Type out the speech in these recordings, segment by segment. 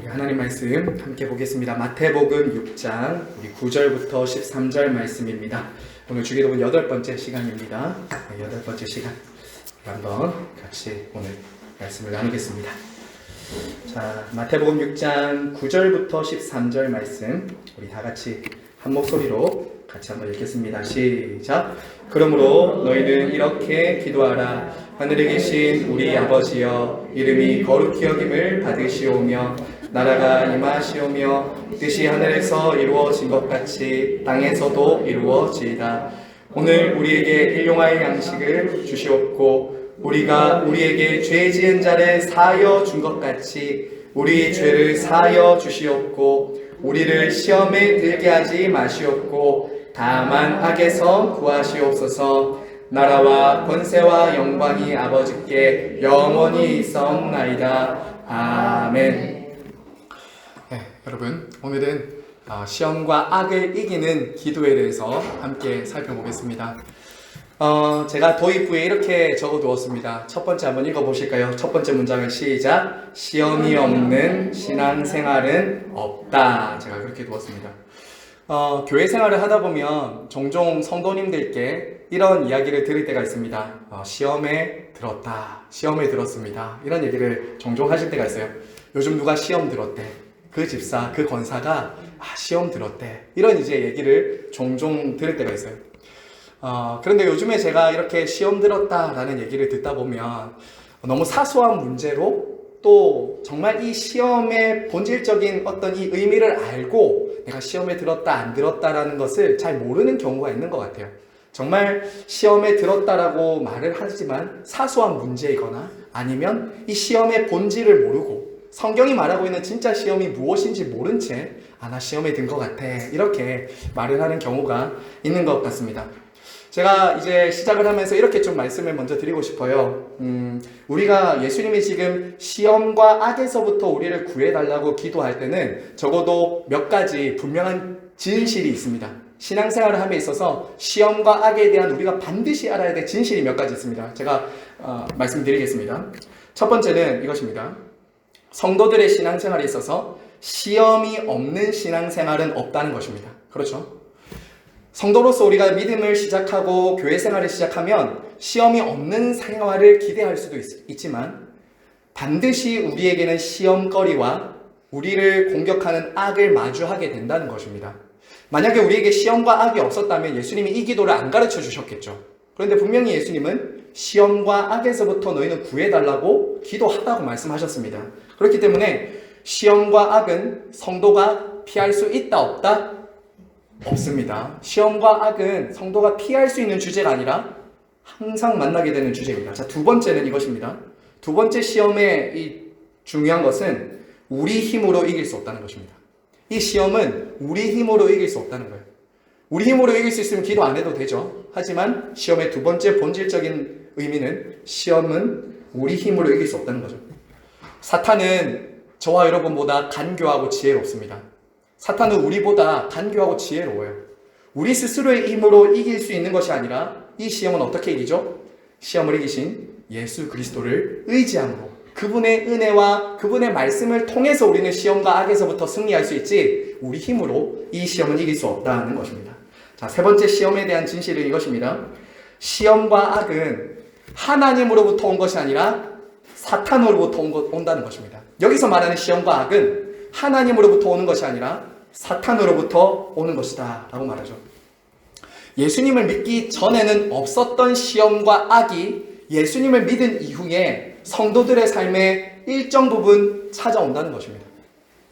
하나님 말씀 함께 보겠습니다. 마태복음 6장 우리 9절부터 13절 말씀입니다. 오늘 주기도문 8번째 시간입니다. 8번째 시간 한번 같이 오늘 말씀을 나누겠습니다. 자, 마태복음 6장 9절부터 13절 말씀 우리 다 같이 한 목소리로 같이 한번 읽겠습니다. 시작. 그러므로 너희는 이렇게 기도하라. 하늘에 계신 우리 아버지여, 이름이 거룩히 여김을 받으시오며 나라가 임하시오며 뜻이 하늘에서 이루어진 것 같이 땅에서도 이루어지이다. 오늘 우리에게 일용할 양식을 주시옵고 우리가 우리에게 죄 지은 자를 사하여 준 것 같이 우리 죄를 사하여 주시옵고 우리를 시험에 들게 하지 마시옵고 다만 악에서 구하시옵소서. 나라와 권세와 영광이 아버지께 영원히 있사옵나이다. 아멘. 네, 여러분 오늘은 시험과 악을 이기는 기도에 대해서 함께 살펴보겠습니다. 제가 도입부에 이렇게 적어두었습니다. 첫 번째 한번 읽어보실까요? 첫 번째 문장을 시작. 시험이 없는 신앙생활은 없다. 제가 그렇게 두었습니다. 교회 생활을 하다 보면 종종 성도님들께 이런 이야기를 들을 때가 있습니다. 시험에 들었다. 시험에 들었습니다. 이런 얘기를 종종 하실 때가 있어요. 요즘 누가 시험 들었대. 그 집사, 그 권사가 시험 들었대. 이런 이제 얘기를 종종 들을 때가 있어요. 그런데 요즘에 제가 이렇게 시험 들었다라는 얘기를 듣다 보면 너무 사소한 문제로 또 정말 이 시험의 본질적인 어떤 이 의미를 알고 내가 시험에 들었다 안 들었다라는 것을 잘 모르는 경우가 있는 것 같아요. 정말 시험에 들었다라고 말을 하지만 사소한 문제이거나 아니면 이 시험의 본질을 모르고 성경이 말하고 있는 진짜 시험이 무엇인지 모른 채 나 시험에 든 것 같아 이렇게 말을 하는 경우가 있는 것 같습니다. 제가 이제 시작을 하면서 이렇게 좀 말씀을 먼저 드리고 싶어요. 우리가 예수님이 지금 시험과 악에서부터 우리를 구해달라고 기도할 때는 적어도 몇 가지 분명한 진실이 있습니다. 신앙생활을 함에 있어서 시험과 악에 대한 우리가 반드시 알아야 될 진실이 몇 가지 있습니다. 제가 말씀드리겠습니다. 첫 번째는 이것입니다. 성도들의 신앙생활에 있어서 시험이 없는 신앙생활은 없다는 것입니다. 그렇죠? 성도로서 우리가 믿음을 시작하고 교회 생활을 시작하면 시험이 없는 생활을 기대할 수도 있지만 반드시 우리에게는 시험거리와 우리를 공격하는 악을 마주하게 된다는 것입니다. 만약에 우리에게 시험과 악이 없었다면 예수님이 이 기도를 안 가르쳐 주셨겠죠. 그런데 분명히 예수님은 시험과 악에서부터 너희는 구해달라고 기도하라고 말씀하셨습니다. 그렇기 때문에 시험과 악은 성도가 피할 수 있다 없다? 없습니다. 시험과 악은 성도가 피할 수 있는 주제가 아니라 항상 만나게 되는 주제입니다. 자, 두 번째는 이것입니다. 두 번째 시험의 이 중요한 것은 우리 힘으로 이길 수 없다는 것입니다. 이 시험은 우리 힘으로 이길 수 없다는 거예요. 우리 힘으로 이길 수 있으면 기도 안 해도 되죠. 하지만 시험의 두 번째 본질적인 의미는 시험은 우리 힘으로 이길 수 없다는 거죠. 사탄은 저와 여러분보다 간교하고 지혜롭습니다. 사탄은 우리보다 간교하고 지혜로워요. 우리 스스로의 힘으로 이길 수 있는 것이 아니라 이 시험은 어떻게 이기죠? 시험을 이기신 예수 그리스도를 의지함으로 그분의 은혜와 그분의 말씀을 통해서 우리는 시험과 악에서부터 승리할 수 있지 우리 힘으로 이 시험은 이길 수 없다는 것입니다. 자, 세 번째 시험에 대한 진실은 이것입니다. 시험과 악은 하나님으로부터 온 것이 아니라 사탄으로부터 온다는 것입니다. 여기서 말하는 시험과 악은 하나님으로부터 오는 것이 아니라 사탄으로부터 오는 것이다 라고 말하죠. 예수님을 믿기 전에는 없었던 시험과 악이 예수님을 믿은 이후에 성도들의 삶에 일정 부분 찾아온다는 것입니다.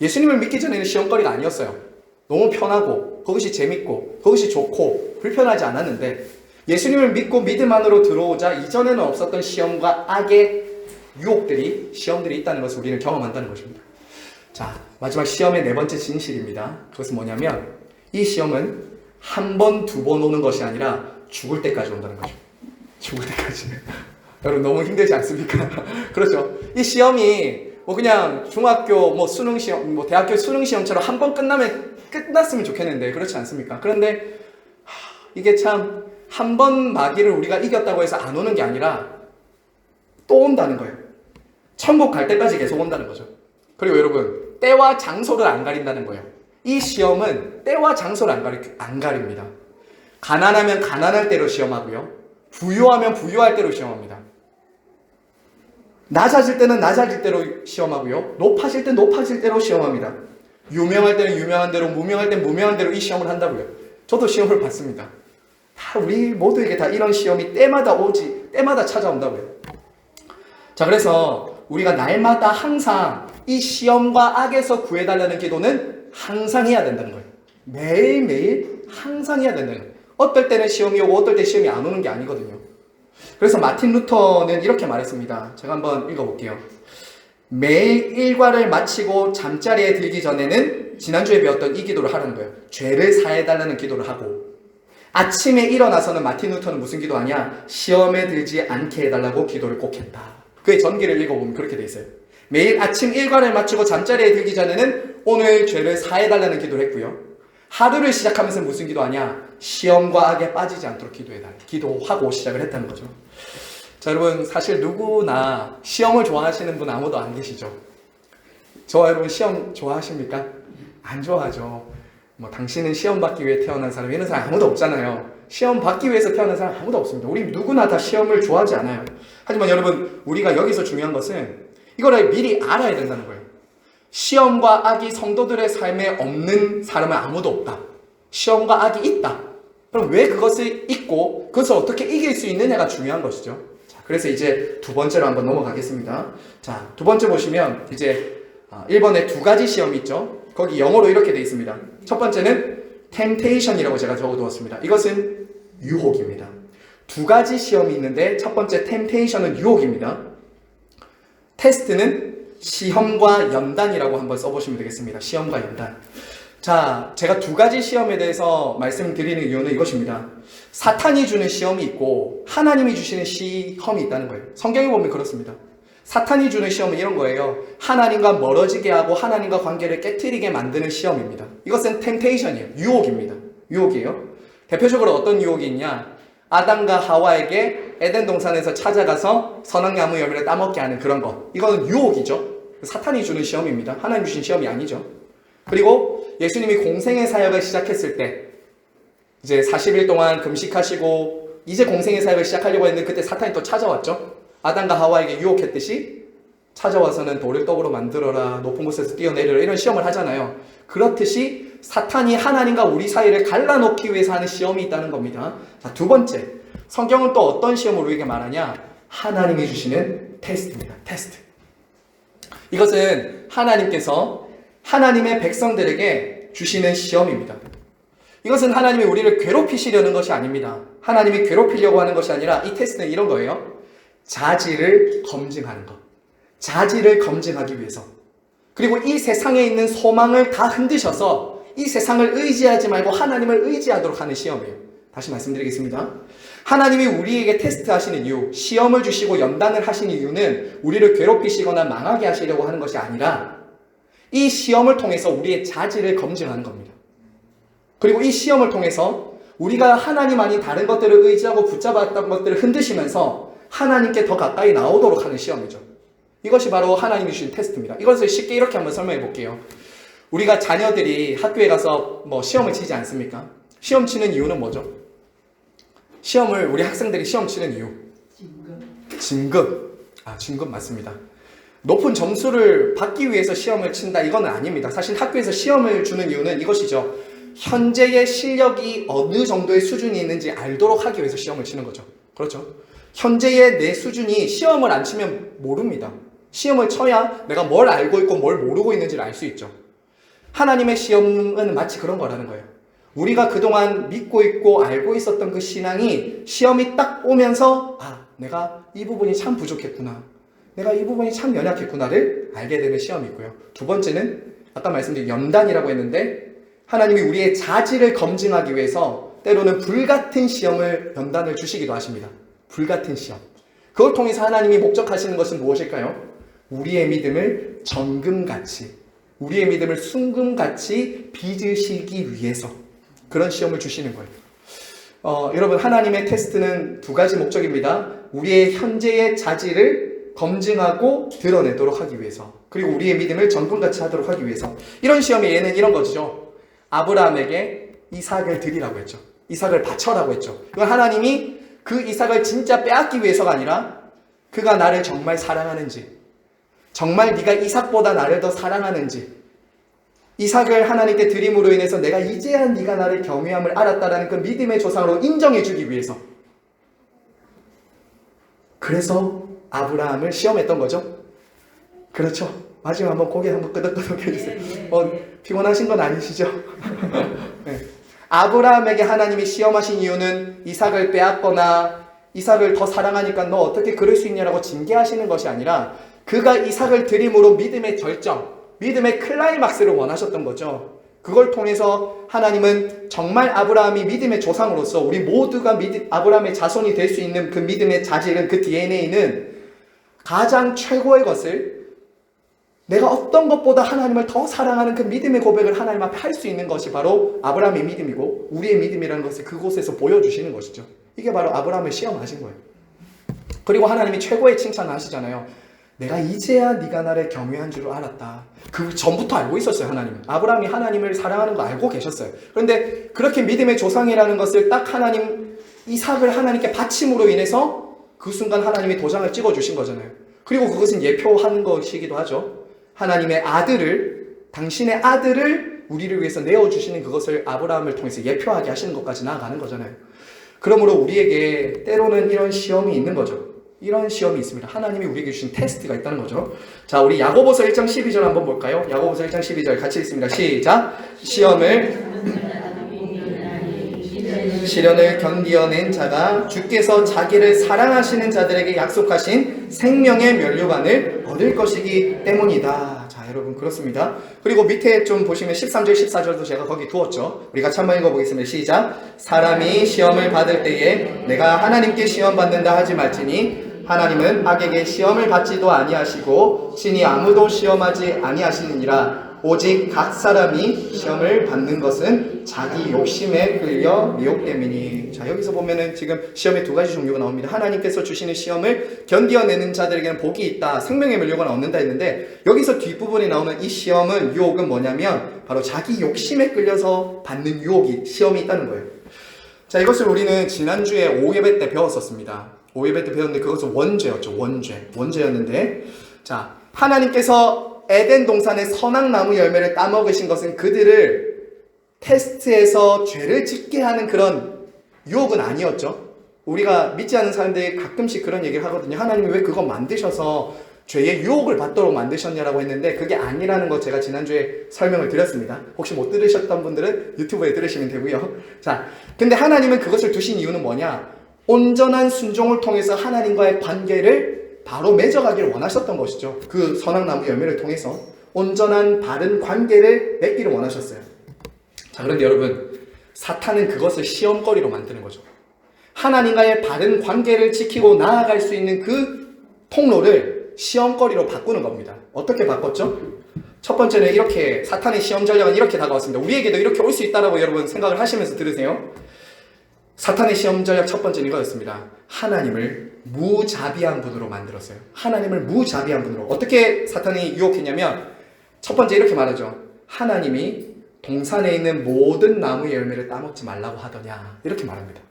예수님을 믿기 전에는 시험거리가 아니었어요. 너무 편하고 그것이 재밌고 그것이 좋고 불편하지 않았는데 예수님을 믿고 믿음 안으로 들어오자 이전에는 없었던 시험과 악의 유혹들이 시험들이 있다는 것을 우리는 경험한다는 것입니다. 자, 마지막 시험의 네 번째 진실입니다. 그것은 뭐냐면 이 시험은 한 번, 두 번 오는 것이 아니라 죽을 때까지 온다는 거죠. 죽을 때까지. 여러분 너무 힘들지 않습니까? 그렇죠. 이 시험이 그냥 중학교 수능 시험, 대학교 수능 시험처럼 한 번 끝났으면 좋겠는데 그렇지 않습니까? 그런데 이게 참 한 번 마귀를 우리가 이겼다고 해서 안 오는 게 아니라 또 온다는 거예요. 천국 갈 때까지 계속 온다는 거죠. 그리고 여러분 때와 장소를 안 가린다는 거예요. 이 시험은 때와 장소를 안 가립니다. 가난하면 가난할 대로 시험하고요. 부유하면 부유할 대로 시험합니다. 낮아질 때는 낮아질 대로 시험하고요. 높아질 때 높아질 대로 시험합니다. 유명할 때는 유명한 대로, 무명할 때는 무명한 대로 이 시험을 한다고요. 저도 시험을 봤습니다. 다 우리 모두에게 다 이런 시험이 때마다 찾아온다고요. 자, 그래서 우리가 날마다 항상 이 시험과 악에서 구해달라는 기도는 항상 해야 된다는 거예요. 매일매일 항상 해야 된다는 거예요. 어떨 때는 시험이 오고 어떨 때 시험이 안 오는 게 아니거든요. 그래서 마틴 루터는 이렇게 말했습니다. 제가 한번 읽어볼게요. 매일 일과를 마치고 잠자리에 들기 전에는 지난주에 배웠던 이 기도를 하라는 거예요. 죄를 사해달라는 기도를 하고, 아침에 일어나서는 마틴 루터는 무슨 기도하냐? 시험에 들지 않게 해달라고 기도를 꼭 했다. 그의 전기를 읽어보면 그렇게 돼 있어요. 매일 아침 일과를 마치고 잠자리에 들기 전에는 오늘 죄를 사해달라는 기도를 했고요. 하루를 시작하면서 무슨 기도하냐? 시험과 악에 빠지지 않도록 기도하고 시작을 했다는 거죠. 자, 여러분, 사실 누구나 시험을 좋아하시는 분 아무도 안 계시죠? 저와 여러분 시험 좋아하십니까? 안 좋아하죠. 당신은 시험 받기 위해 태어난 사람, 이런 사람 아무도 없잖아요. 시험 받기 위해서 태어난 사람 아무도 없습니다. 우리 누구나 다 시험을 좋아하지 않아요. 하지만 여러분, 우리가 여기서 중요한 것은 이거를 미리 알아야 된다는 거예요. 시험과 악이 성도들의 삶에 없는 사람은 아무도 없다. 시험과 악이 있다. 그럼 왜 그것을 잊고 그것을 어떻게 이길 수 있느냐가 중요한 것이죠. 자, 그래서 이제 두 번째로 한번 넘어가겠습니다. 자, 두 번째 보시면 이제 1번에 두 가지 시험이 있죠. 거기 영어로 이렇게 되어 있습니다. 첫 번째는 temptation이라고 제가 적어두었습니다. 이것은 유혹입니다. 두 가지 시험이 있는데 첫 번째 temptation은 유혹입니다. 테스트는 시험과 연단이라고 한번 써보시면 되겠습니다. 시험과 연단. 자, 제가 두 가지 시험에 대해서 말씀드리는 이유는 이것입니다. 사탄이 주는 시험이 있고 하나님이 주시는 시험이 있다는 거예요. 성경에 보면 그렇습니다. 사탄이 주는 시험은 이런 거예요. 하나님과 멀어지게 하고 하나님과 관계를 깨트리게 만드는 시험입니다. 이것은 temptation이에요. 유혹입니다. 유혹이에요. 대표적으로 어떤 유혹이 있냐? 아담과 하와에게 에덴 동산에서 찾아가서 선악나무 열매를 따먹게 하는 그런 것. 이거는 유혹이죠. 사탄이 주는 시험입니다. 하나님 주신 시험이 아니죠. 그리고 예수님이 공생의 사역을 시작했을 때 이제 40일 동안 금식하시고 이제 공생의 사역을 시작하려고 했는데 그때 사탄이 또 찾아왔죠. 아담과 하와에게 유혹했듯이 찾아와서는 돌을 떡으로 만들어라, 높은 곳에서 뛰어내려라, 이런 시험을 하잖아요. 그렇듯이 사탄이 하나님과 우리 사이를 갈라놓기 위해서 하는 시험이 있다는 겁니다. 자, 두 번째, 성경은 또 어떤 시험을 우리에게 말하냐? 하나님이 주시는 테스트입니다. 테스트. 이것은 하나님께서 하나님의 백성들에게 주시는 시험입니다. 이것은 하나님이 우리를 괴롭히시려는 것이 아닙니다. 하나님이 괴롭히려고 하는 것이 아니라 이 테스트는 이런 거예요. 자질을 검증하는 것. 자질을 검증하기 위해서. 그리고 이 세상에 있는 소망을 다 흔드셔서 이 세상을 의지하지 말고 하나님을 의지하도록 하는 시험이에요. 다시 말씀드리겠습니다. 하나님이 우리에게 테스트하시는 이유, 시험을 주시고 연단을 하시는 이유는 우리를 괴롭히시거나 망하게 하시려고 하는 것이 아니라 이 시험을 통해서 우리의 자질을 검증하는 겁니다. 그리고 이 시험을 통해서 우리가 하나님 아닌 다른 것들을 의지하고 붙잡았던 것들을 흔드시면서 하나님께 더 가까이 나오도록 하는 시험이죠. 이것이 바로 하나님이 주신 테스트입니다. 이것을 쉽게 이렇게 한번 설명해 볼게요. 우리가 자녀들이 학교에 가서 시험을 치지 않습니까? 시험 치는 이유는 뭐죠? 시험을 우리 학생들이 시험 치는 이유. 진급. 진급 맞습니다. 높은 점수를 받기 위해서 시험을 친다, 이거는 아닙니다. 사실 학교에서 시험을 주는 이유는 이것이죠. 현재의 실력이 어느 정도의 수준이 있는지 알도록 하기 위해서 시험을 치는 거죠. 그렇죠? 현재의 내 수준이 시험을 안 치면 모릅니다. 시험을 쳐야 내가 뭘 알고 있고 뭘 모르고 있는지를 알 수 있죠. 하나님의 시험은 마치 그런 거라는 거예요. 우리가 그동안 믿고 있고 알고 있었던 그 신앙이 시험이 딱 오면서 내가 이 부분이 참 부족했구나, 내가 이 부분이 참 연약했구나를 알게 되는 시험이고요. 두 번째는 아까 말씀드린 연단이라고 했는데 하나님이 우리의 자질을 검증하기 위해서 때로는 불같은 시험을 연단을 주시기도 하십니다. 불같은 시험. 그걸 통해서 하나님이 목적하시는 것은 무엇일까요? 우리의 믿음을 정금같이, 우리의 믿음을 순금같이 빚으시기 위해서 그런 시험을 주시는 거예요. 여러분, 하나님의 테스트는 두 가지 목적입니다. 우리의 현재의 자질을 검증하고 드러내도록 하기 위해서, 그리고 우리의 믿음을 전분같이 하도록 하기 위해서. 이런 시험이 얘는 이런 거죠. 아브라함에게 이삭을 드리라고 했죠. 이삭을 바쳐라고 했죠. 이건 하나님이 그 이삭을 진짜 빼앗기 위해서가 아니라 그가 나를 정말 사랑하는지, 정말 네가 이삭보다 나를 더 사랑하는지, 이삭을 하나님께 드림으로 인해서 내가 이제야 네가 나를 경외함을 알았다라는 그 믿음의 조상으로 인정해 주기 위해서. 그래서 아브라함을 시험했던 거죠. 그렇죠. 마지막 한번 고개 한번 끄덕끄덕 해주세요. 피곤하신 건 아니시죠? 네. 아브라함에게 하나님이 시험하신 이유는 이삭을 빼앗거나 이삭을 더 사랑하니까 너 어떻게 그럴 수 있냐라고 징계하시는 것이 아니라 그가 이삭을 드림으로 믿음의 절정, 믿음의 클라이막스를 원하셨던 거죠. 그걸 통해서 하나님은 정말 아브라함이 믿음의 조상으로서 우리 모두가 아브라함의 자손이 될 수 있는 그 믿음의 자질은, 그 DNA는 가장 최고의 것을, 내가 어떤 것보다 하나님을 더 사랑하는 그 믿음의 고백을 하나님 앞에 할 수 있는 것이 바로 아브라함의 믿음이고 우리의 믿음이라는 것을 그곳에서 보여주시는 것이죠. 이게 바로 아브라함을 시험하신 거예요. 그리고 하나님이 최고의 칭찬을 하시잖아요. 내가 이제야 네가 나를 경외한 줄 알았다. 그 전부터 알고 있었어요. 하나님은. 아브라함이 하나님을 사랑하는 거 알고 계셨어요. 그런데 그렇게 믿음의 조상이라는 것을 딱 이삭을 하나님께 바침으로 인해서 그 순간 하나님이 도장을 찍어주신 거잖아요. 그리고 그것은 예표한 것이기도 하죠. 하나님의 아들을, 당신의 아들을 우리를 위해서 내어주시는 그것을 아브라함을 통해서 예표하게 하시는 것까지 나아가는 거잖아요. 그러므로 우리에게 때로는 이런 시험이 있는 거죠. 이런 시험이 있습니다. 하나님이 우리에게 주신 테스트가 있다는 거죠. 자, 우리 야고보서 1장 12절 한번 볼까요? 야고보서 1장 12절 같이 읽습니다. 시작! 시련을 견디어낸 자가 주께서 자기를 사랑하시는 자들에게 약속하신 생명의 면류관을 얻을 것이기 때문이다. 자, 여러분 그렇습니다. 그리고 밑에 좀 보시면 13절 14절도 제가 거기 두었죠. 우리 같이 한번 읽어보겠습니다. 시작! 사람이 시험을 받을 때에 내가 하나님께 시험 받는다 하지 말지니 하나님은 악에게 시험을 받지도 아니하시고 친히 아무도 시험하지 아니하시느니라. 오직 각 사람이 시험을 받는 것은 자기 욕심에 끌려 미혹됨이니. 자, 여기서 보면은 지금 시험의 두 가지 종류가 나옵니다. 하나님께서 주시는 시험을 견디어내는 자들에게는 복이 있다, 생명의 면류관을 얻는다 했는데, 여기서 뒷부분에 나오는 이 시험은, 유혹은 뭐냐면 바로 자기 욕심에 끌려서 받는 시험이 있다는 거예요. 자, 이것을 우리는 지난주에 5예배 때 배웠었습니다. 5예배 때 배웠는데 그것은 원죄였죠. 원죄였는데, 자, 하나님께서 에덴 동산의 선악나무 열매를 따먹으신 것은 그들을 테스트에서 죄를 짓게 하는 그런 유혹은 아니었죠. 우리가 믿지 않는 사람들이 가끔씩 그런 얘기를 하거든요. 하나님이 왜 그거 만드셔서 죄의 유혹을 받도록 만드셨냐라고 했는데, 그게 아니라는 거 제가 지난주에 설명을 드렸습니다. 혹시 못 들으셨던 분들은 유튜브에 들으시면 되고요. 자, 근데 하나님은 그것을 두신 이유는 뭐냐? 온전한 순종을 통해서 하나님과의 관계를 바로 맺어가기를 원하셨던 것이죠. 그 선악나무 열매를 통해서 온전한 바른 관계를 맺기를 원하셨어요. 자, 그런데 여러분, 사탄은 그것을 시험거리로 만드는 거죠. 하나님과의 바른 관계를 지키고 나아갈 수 있는 그 통로를 시험거리로 바꾸는 겁니다. 어떻게 바꿨죠? 첫 번째는 이렇게, 사탄의 시험 전략은 이렇게 다가왔습니다. 우리에게도 이렇게 올 수 있다라고 여러분 생각을 하시면서 들으세요. 사탄의 시험 전략 첫 번째는 이거였습니다. 하나님을 무자비한 분으로 만들었어요. 하나님을 무자비한 분으로. 어떻게 사탄이 유혹했냐면, 첫 번째 이렇게 말하죠. 하나님이 동산에 있는 모든 나무의 열매를 따먹지 말라고 하더냐, 이렇게 말합니다.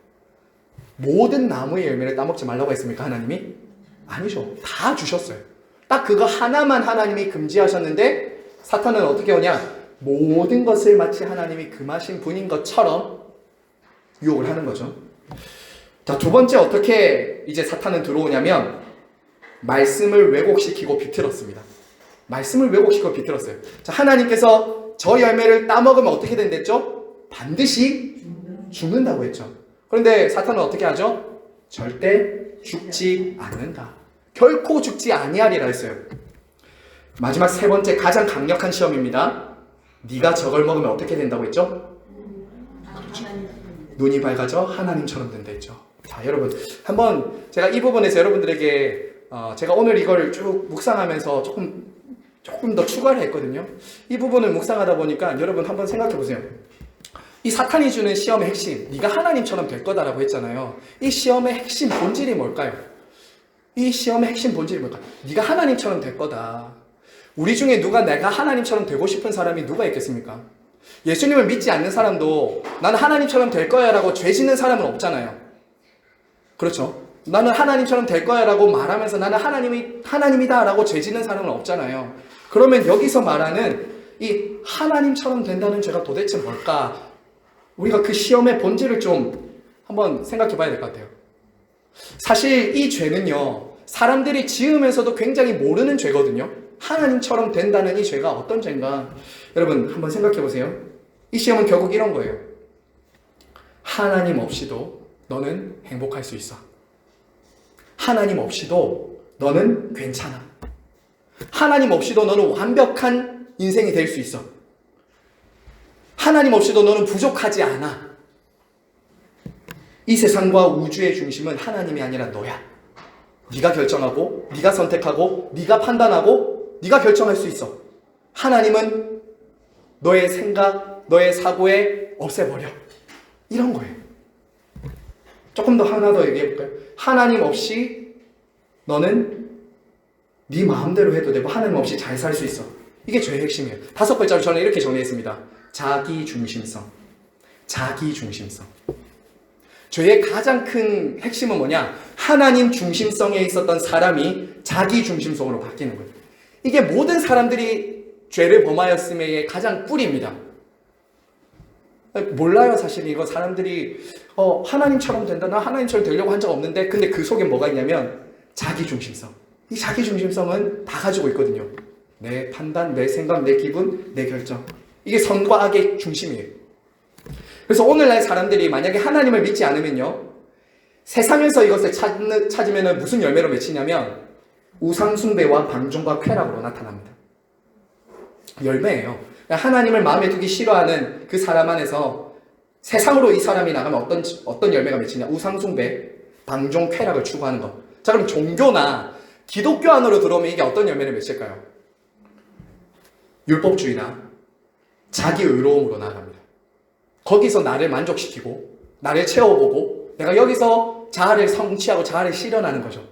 모든 나무의 열매를 따먹지 말라고 했습니까? 하나님이? 아니죠. 다 주셨어요. 딱 그거 하나만 하나님이 금지하셨는데, 사탄은 어떻게 오냐? 모든 것을 마치 하나님이 금하신 분인 것처럼 유혹을 하는 거죠. 자, 두 번째 어떻게 이제 사탄은 들어오냐면, 말씀을 왜곡시키고 비틀었습니다. 말씀을 왜곡시키고 비틀었어요. 자, 하나님께서 저 열매를 따먹으면 어떻게 된댔죠? 반드시 죽는다고 했죠. 그런데 사탄은 어떻게 하죠? 절대 죽지 않는다. 결코 죽지 아니하리라 했어요. 마지막 세 번째, 가장 강력한 시험입니다. 네가 저걸 먹으면 어떻게 된다고 했죠? 그렇죠. 눈이 밝아져 하나님처럼 된다 했죠. 자, 여러분, 한번 제가 이 부분에서 여러분들에게 제가 오늘 이걸 쭉 묵상하면서 조금 더 추가를 했거든요. 이 부분을 묵상하다 보니까 여러분 한번 생각해 보세요. 이 사탄이 주는 시험의 핵심, 네가 하나님처럼 될 거다라고 했잖아요. 이 시험의 핵심 본질이 뭘까요? 이 시험의 핵심 본질이 뭘까? 네가 하나님처럼 될 거다. 우리 중에 누가 내가 하나님처럼 되고 싶은 사람이 누가 있겠습니까? 예수님을 믿지 않는 사람도 나는 하나님처럼 될 거야 라고 죄 짓는 사람은 없잖아요. 그렇죠? 나는 하나님처럼 될 거야 라고 말하면서 나는 하나님이다 라고 죄 짓는 사람은 없잖아요. 그러면 여기서 말하는 이 하나님처럼 된다는 죄가 도대체 뭘까? 우리가 그 시험의 본질을 좀 한번 생각해 봐야 될 것 같아요. 사실 이 죄는요, 사람들이 지으면서도 굉장히 모르는 죄거든요. 하나님처럼 된다는 이 죄가 어떤 죄인가? 여러분 한번 생각해 보세요. 이 시험은 결국 이런 거예요. 하나님 없이도 너는 행복할 수 있어. 하나님 없이도 너는 괜찮아. 하나님 없이도 너는 완벽한 인생이 될 수 있어. 하나님 없이도 너는 부족하지 않아. 이 세상과 우주의 중심은 하나님이 아니라 너야. 네가 결정하고, 네가 선택하고, 네가 판단하고, 네가 결정할 수 있어. 하나님은 너의 생각, 너의 사고에 없애버려. 이런 거예요. 조금 더 하나 더 얘기해 볼까요? 하나님 없이 너는 네 마음대로 해도 되고 하나님 없이 잘 살 수 있어. 이게 죄의 핵심이에요. 5글자로 저는 이렇게 정리했습니다. 자기중심성. 자기중심성. 죄의 가장 큰 핵심은 뭐냐? 하나님 중심성에 있었던 사람이 자기중심성으로 바뀌는 거예요. 이게 모든 사람들이 죄를 범하였음의 가장 뿌리입니다. 몰라요. 사실 이거 사람들이 하나님처럼 된다. 나 하나님처럼 되려고 한 적 없는데, 근데 그 속에 뭐가 있냐면 자기중심성. 이 자기중심성은 다 가지고 있거든요. 내 판단, 내 생각, 내 기분, 내 결정. 이게 선과 악의 중심이에요. 그래서 오늘날 사람들이 만약에 하나님을 믿지 않으면요, 세상에서 이것을 찾으면 무슨 열매로 맺히냐면 우상숭배와 방종과 쾌락으로 나타납니다. 열매예요. 하나님을 마음에 두기 싫어하는 그 사람 안에서 세상으로 이 사람이 나가면 어떤 열매가 맺히냐? 우상숭배, 방종, 쾌락을 추구하는 것. 자, 그럼 종교나 기독교 안으로 들어오면 이게 어떤 열매를 맺힐까요? 율법주의나 자기 의로움으로 나아갑니다. 거기서 나를 만족시키고 나를 채워보고 내가 여기서 자아를 성취하고 자아를 실현하는 거죠.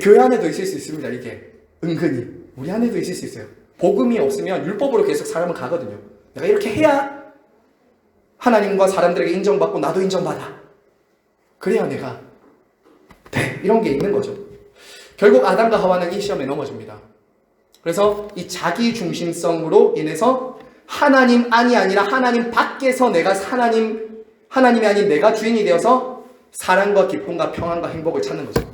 교회 안에도 있을 수 있습니다. 이게 은근히 우리 안에도 있을 수 있어요. 복음이 없으면 율법으로 계속 사람은 가거든요. 내가 이렇게 해야 하나님과 사람들에게 인정받고 나도 인정받아. 그래야 내가 돼. 이런 게 있는 거죠. 결국 아담과 하와는 이 시험에 넘어집니다. 그래서 이 자기중심성으로 인해서 하나님 안이 아니라 하나님 밖에서 내가 하나님이 아닌 내가 주인이 되어서 사랑과 기쁨과 평안과 행복을 찾는 거죠.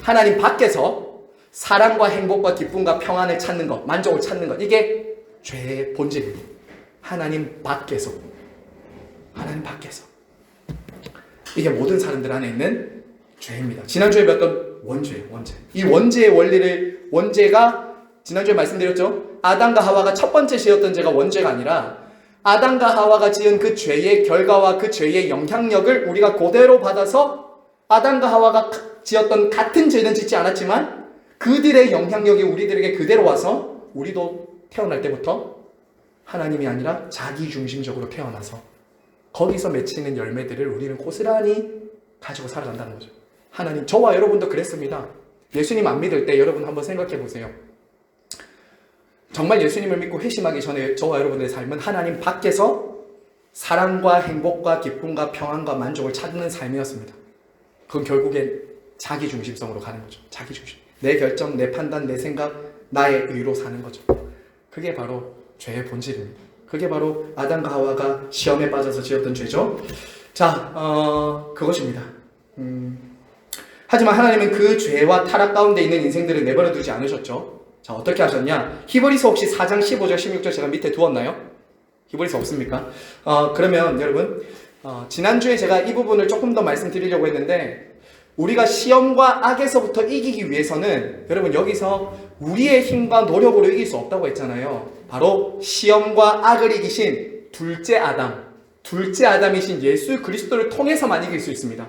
하나님 밖에서 사랑과 행복과 기쁨과 평안을 찾는 것, 만족을 찾는 것. 이게 죄의 본질입니다. 하나님 밖에서. 하나님 밖에서. 이게 모든 사람들 안에 있는 죄입니다. 지난주에 배웠던 원죄예요. 원죄. 이 원죄의 원리를, 원죄가 지난주에 말씀드렸죠? 아담과 하와가 첫 번째 지었던 죄가 원죄가 아니라 아담과 하와가 지은 그 죄의 결과와 그 죄의 영향력을 우리가 그대로 받아서 아담과 하와가 지었던 같은 죄는 짓지 않았지만 그들의 영향력이 우리들에게 그대로 와서 우리도 태어날 때부터 하나님이 아니라 자기중심적으로 태어나서 거기서 맺히는 열매들을 우리는 고스란히 가지고 살아간다는 거죠. 하나님, 저와 여러분도 그랬습니다. 예수님 안 믿을 때 여러분 한번 생각해 보세요. 정말 예수님을 믿고 회심하기 전에 저와 여러분들의 삶은 하나님 밖에서 사랑과 행복과 기쁨과 평안과 만족을 찾는 삶이었습니다. 그건 결국엔 자기중심성으로 가는 거죠. 자기중심. 내 결정, 내 판단, 내 생각, 나의 의로 사는 거죠. 그게 바로 죄의 본질입니다. 그게 바로 아담과 하와가 시험에 빠져서 지었던 죄죠. 자, 그것입니다. 하지만 하나님은 그 죄와 타락 가운데 있는 인생들을 내버려 두지 않으셨죠. 자, 어떻게 하셨냐? 히브리서 혹시 4장 15절 16절 제가 밑에 두었나요? 히브리서 없습니까? 그러면 여러분, 지난주에 제가 이 부분을 조금 더 말씀드리려고 했는데, 우리가 시험과 악에서부터 이기기 위해서는 여러분 여기서 우리의 힘과 노력으로 이길 수 없다고 했잖아요. 바로 시험과 악을 이기신 둘째 아담이신 예수 그리스도를 통해서만 이길 수 있습니다.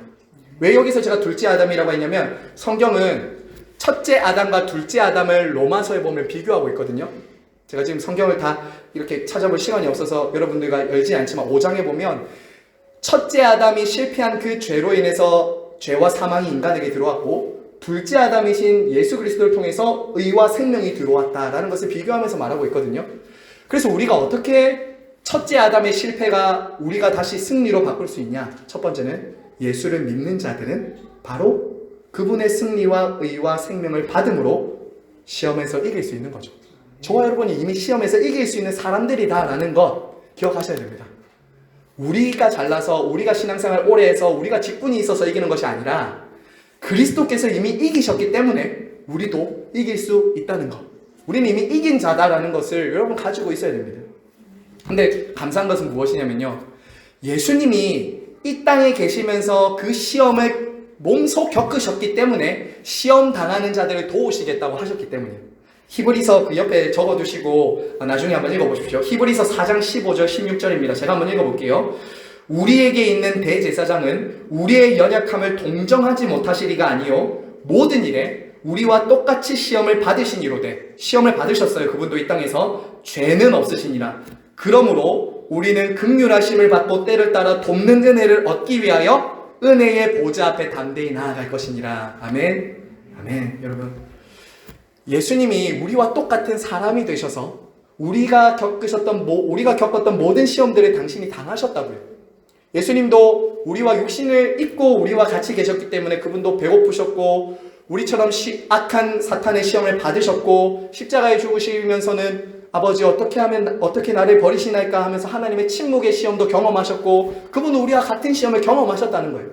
왜 여기서 제가 둘째 아담이라고 했냐면 성경은 첫째 아담과 둘째 아담을 로마서에 보면 비교하고 있거든요. 제가 지금 성경을 다 이렇게 찾아볼 시간이 없어서 여러분들과 열지 않지만 5장에 보면 첫째 아담이 실패한 그 죄로 인해서 죄와 사망이 인간에게 들어왔고 둘째 아담이신 예수 그리스도를 통해서 의와 생명이 들어왔다라는 것을 비교하면서 말하고 있거든요. 그래서 우리가 어떻게 첫째 아담의 실패가 우리가 다시 승리로 바꿀 수 있냐? 첫 번째는 예수를 믿는 자들은 바로 그분의 승리와 의와 생명을 받음으로 시험에서 이길 수 있는 거죠. 저와 여러분이 이미 시험에서 이길 수 있는 사람들이다라는 것 기억하셔야 됩니다. 우리가 잘나서 우리가 신앙생활 오래 해서 우리가 직분이 있어서 이기는 것이 아니라 그리스도께서 이미 이기셨기 때문에 우리도 이길 수 있다는 것. 우리는 이미 이긴 자다라는 것을 여러분 가지고 있어야 됩니다. 근데 감사한 것은 무엇이냐면요. 예수님이 이 땅에 계시면서 그 시험을 몸소 겪으셨기 때문에 시험 당하는 자들을 도우시겠다고 하셨기 때문이에요. 히브리서 그 옆에 적어두시고 나중에 한번 읽어보십시오. 히브리서 4장 15절 16절입니다. 제가 한번 읽어볼게요. 우리에게 있는 대제사장은 우리의 연약함을 동정하지 못하시리가 아니요 모든 일에 우리와 똑같이 시험을 받으시니로되 시험을 받으셨어요. 그분도 이 땅에서 죄는 없으시니라. 그러므로 우리는 긍휼하심을 받고 때를 따라 돕는 은혜를 얻기 위하여 은혜의 보좌 앞에 담대히 나아갈 것이니라. 아멘. 아멘. 여러분, 예수님이 우리와 똑같은 사람이 되셔서 우리가 겪었던 모든 시험들을 당신이 당하셨다고요. 예수님도 우리와 육신을 입고 우리와 같이 계셨기 때문에 그분도 배고프셨고 우리처럼 악한 사탄의 시험을 받으셨고 십자가에 죽으시면서는 아버지 어떻게 나를 버리시나이까 하면서 하나님의 침묵의 시험도 경험하셨고 그분은 우리와 같은 시험을 경험하셨다는 거예요.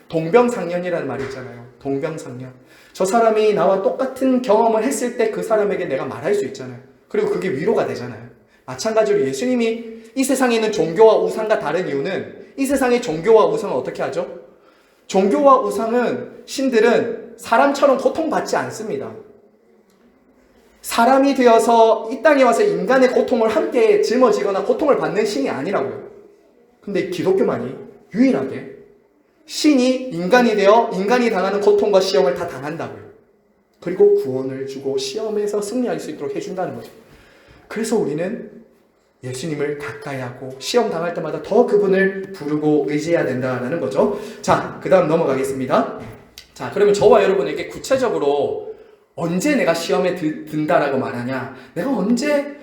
동병상련이라는 말이 있잖아요. 동병상련. 저 사람이 나와 똑같은 경험을 했을 때 그 사람에게 내가 말할 수 있잖아요. 그리고 그게 위로가 되잖아요. 마찬가지로 예수님이 이 세상에 있는 종교와 우상과 다른 이유는 이 세상의 종교와 우상은 어떻게 하죠? 종교와 우상은 신들은 사람처럼 고통받지 않습니다. 사람이 되어서 이 땅에 와서 인간의 고통을 함께 짊어지거나 고통을 받는 신이 아니라고요. 근데 기독교만이 유일하게 신이 인간이 되어 인간이 당하는 고통과 시험을 다 당한다고요. 그리고 구원을 주고 시험에서 승리할 수 있도록 해준다는 거죠. 그래서 우리는 예수님을 가까이 하고 시험 당할 때마다 더 그분을 부르고 의지해야 된다는 거죠. 자, 그 다음 넘어가겠습니다. 자, 그러면 저와 여러분에게 구체적으로 언제 내가 시험에 든다라고 말하냐, 내가 언제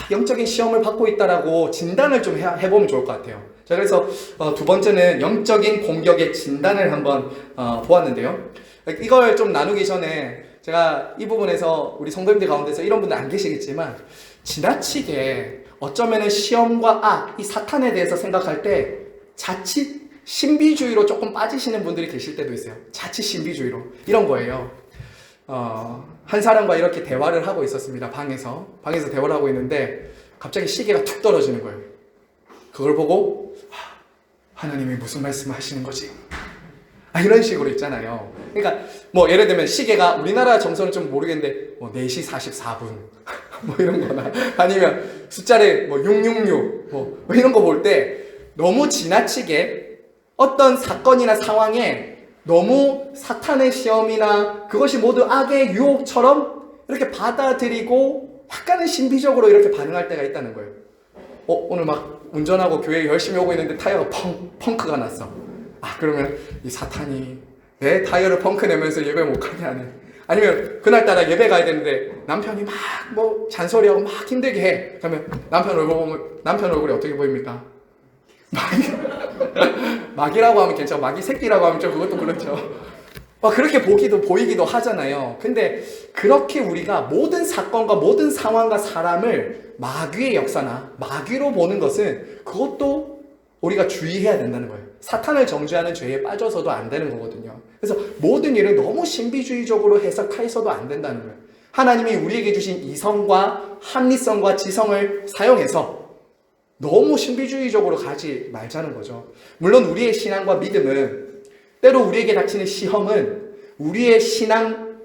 영적인 시험을 받고 있다라고 진단을 좀 해보면 좋을 것 같아요. 자, 그래서 두 번째는 영적인 공격의 진단을 한번 보았는데요. 이걸 좀 나누기 전에 제가 이 부분에서 우리 성도님들 가운데서 이런 분들 안 계시겠지만 지나치게 어쩌면은 시험과 이 사탄에 대해서 생각할 때 자칫 신비주의로 조금 빠지시는 분들이 계실 때도 있어요. 자칫 신비주의로. 이런 거예요. 한 사람과 이렇게 대화를 하고 있었습니다. 방에서 대화를 하고 있는데 갑자기 시계가 툭 떨어지는 거예요. 그걸 보고 하나님이 무슨 말씀을 하시는 거지? 이런 식으로 있잖아요. 그러니까 뭐 예를 들면 시계가 우리나라 정서는 좀 모르겠는데 뭐 4시 44분 뭐 이런 거나 아니면 숫자를 뭐 666 뭐 이런 거 볼 때 너무 지나치게 어떤 사건이나 상황에 너무 사탄의 시험이나 그것이 모두 악의 유혹처럼 이렇게 받아들이고 약간은 신비적으로 이렇게 반응할 때가 있다는 거예요. 오늘 막 운전하고 교회 열심히 오고 있는데 타이어가 펑크가 났어. 그러면 이 사탄이 내 타이어를 펑크 내면서 예배 못 가게 하네. 아니면 그날따라 예배 가야 되는데 남편이 막 뭐 잔소리하고 막 힘들게 해. 그러면 남편 얼굴 보면 남편 얼굴이 어떻게 보입니까? 마귀라고 하면 괜찮고 마귀 새끼라고 하면 좀 그것도 그렇죠. 그렇게 보이기도 하잖아요. 근데 그렇게 우리가 모든 사건과 모든 상황과 사람을 마귀의 역사나 마귀로 보는 것은 그것도 우리가 주의해야 된다는 거예요. 사탄을 정죄하는 죄에 빠져서도 안 되는 거거든요. 그래서 모든 일을 너무 신비주의적으로 해석해서도 안 된다는 거예요. 하나님이 우리에게 주신 이성과 합리성과 지성을 사용해서 너무 신비주의적으로 가지 말자는 거죠. 물론 우리의 신앙과 믿음은 때로 우리에게 닥치는 시험은 우리의 신앙,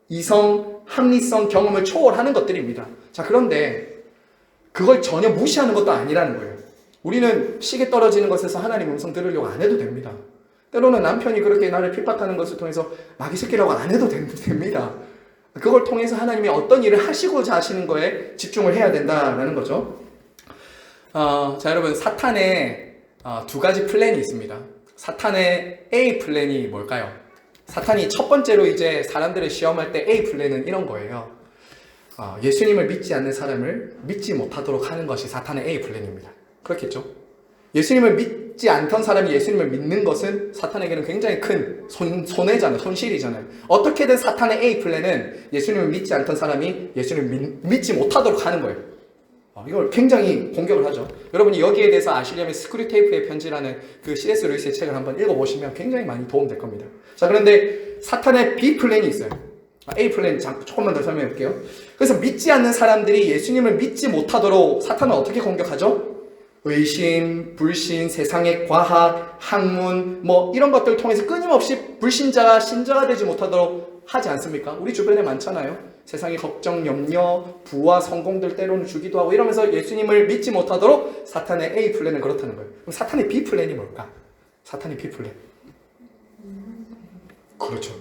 이성, 합리성, 경험을 초월하는 것들입니다. 자, 그런데 그걸 전혀 무시하는 것도 아니라는 거예요. 우리는 시계 떨어지는 것에서 하나님 음성 들으려고 안 해도 됩니다. 때로는 남편이 그렇게 나를 핍박하는 것을 통해서 마귀 새끼라고 안 해도 됩니다. 그걸 통해서 하나님이 어떤 일을 하시고자 하시는 거에 집중을 해야 된다는 거죠. 자, 여러분, 사탄의 두 가지 플랜이 있습니다. 사탄의 A 플랜이 뭘까요? 사탄이 첫 번째로 이제 사람들을 시험할 때 A 플랜은 이런 거예요. 예수님을 믿지 않는 사람을 믿지 못하도록 하는 것이 사탄의 A 플랜입니다. 그렇겠죠? 예수님을 믿지 않던 사람이 예수님을 믿는 것은 사탄에게는 굉장히 큰 손해잖아요. 손실이잖아요. 어떻게든 사탄의 A 플랜은 예수님을 믿지 않던 사람이 예수님을 믿지 못하도록 하는 거예요. 이걸 굉장히 공격을 하죠. 여러분이 여기에 대해서 아시려면 스크류테이프의 편지라는 그 C.S. 루이스의 책을 한번 읽어보시면 굉장히 많이 도움될 겁니다. 자, 그런데 사탄의 B 플랜이 있어요. A 플랜 조금만 더 설명해 볼게요. 그래서 믿지 않는 사람들이 예수님을 믿지 못하도록 사탄은 어떻게 공격하죠? 의심, 불신, 세상의 과학, 학문 이런 것들을 통해서 끊임없이 불신자가 신자가 되지 못하도록 하지 않습니까? 우리 주변에 많잖아요. 세상의 걱정, 염려, 부와 성공들 때로는 주기도 하고 이러면서 예수님을 믿지 못하도록 사탄의 A 플랜은 그렇다는 거예요. 그럼 사탄의 B 플랜이 뭘까? 사탄의 B 플랜. 그렇죠.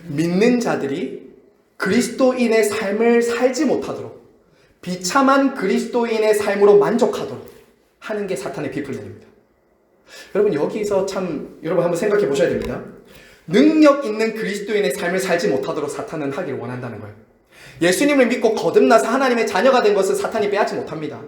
믿는 자들이 그리스도인의 삶을 살지 못하도록 비참한 그리스도인의 삶으로 만족하도록 하는 게 사탄의 B 플랜입니다. 여러분 여기서 여러분 한번 생각해 보셔야 됩니다. 능력 있는 그리스도인의 삶을 살지 못하도록 사탄은 하기를 원한다는 거예요. 예수님을 믿고 거듭나서 하나님의 자녀가 된 것을 사탄이 빼앗지 못합니다.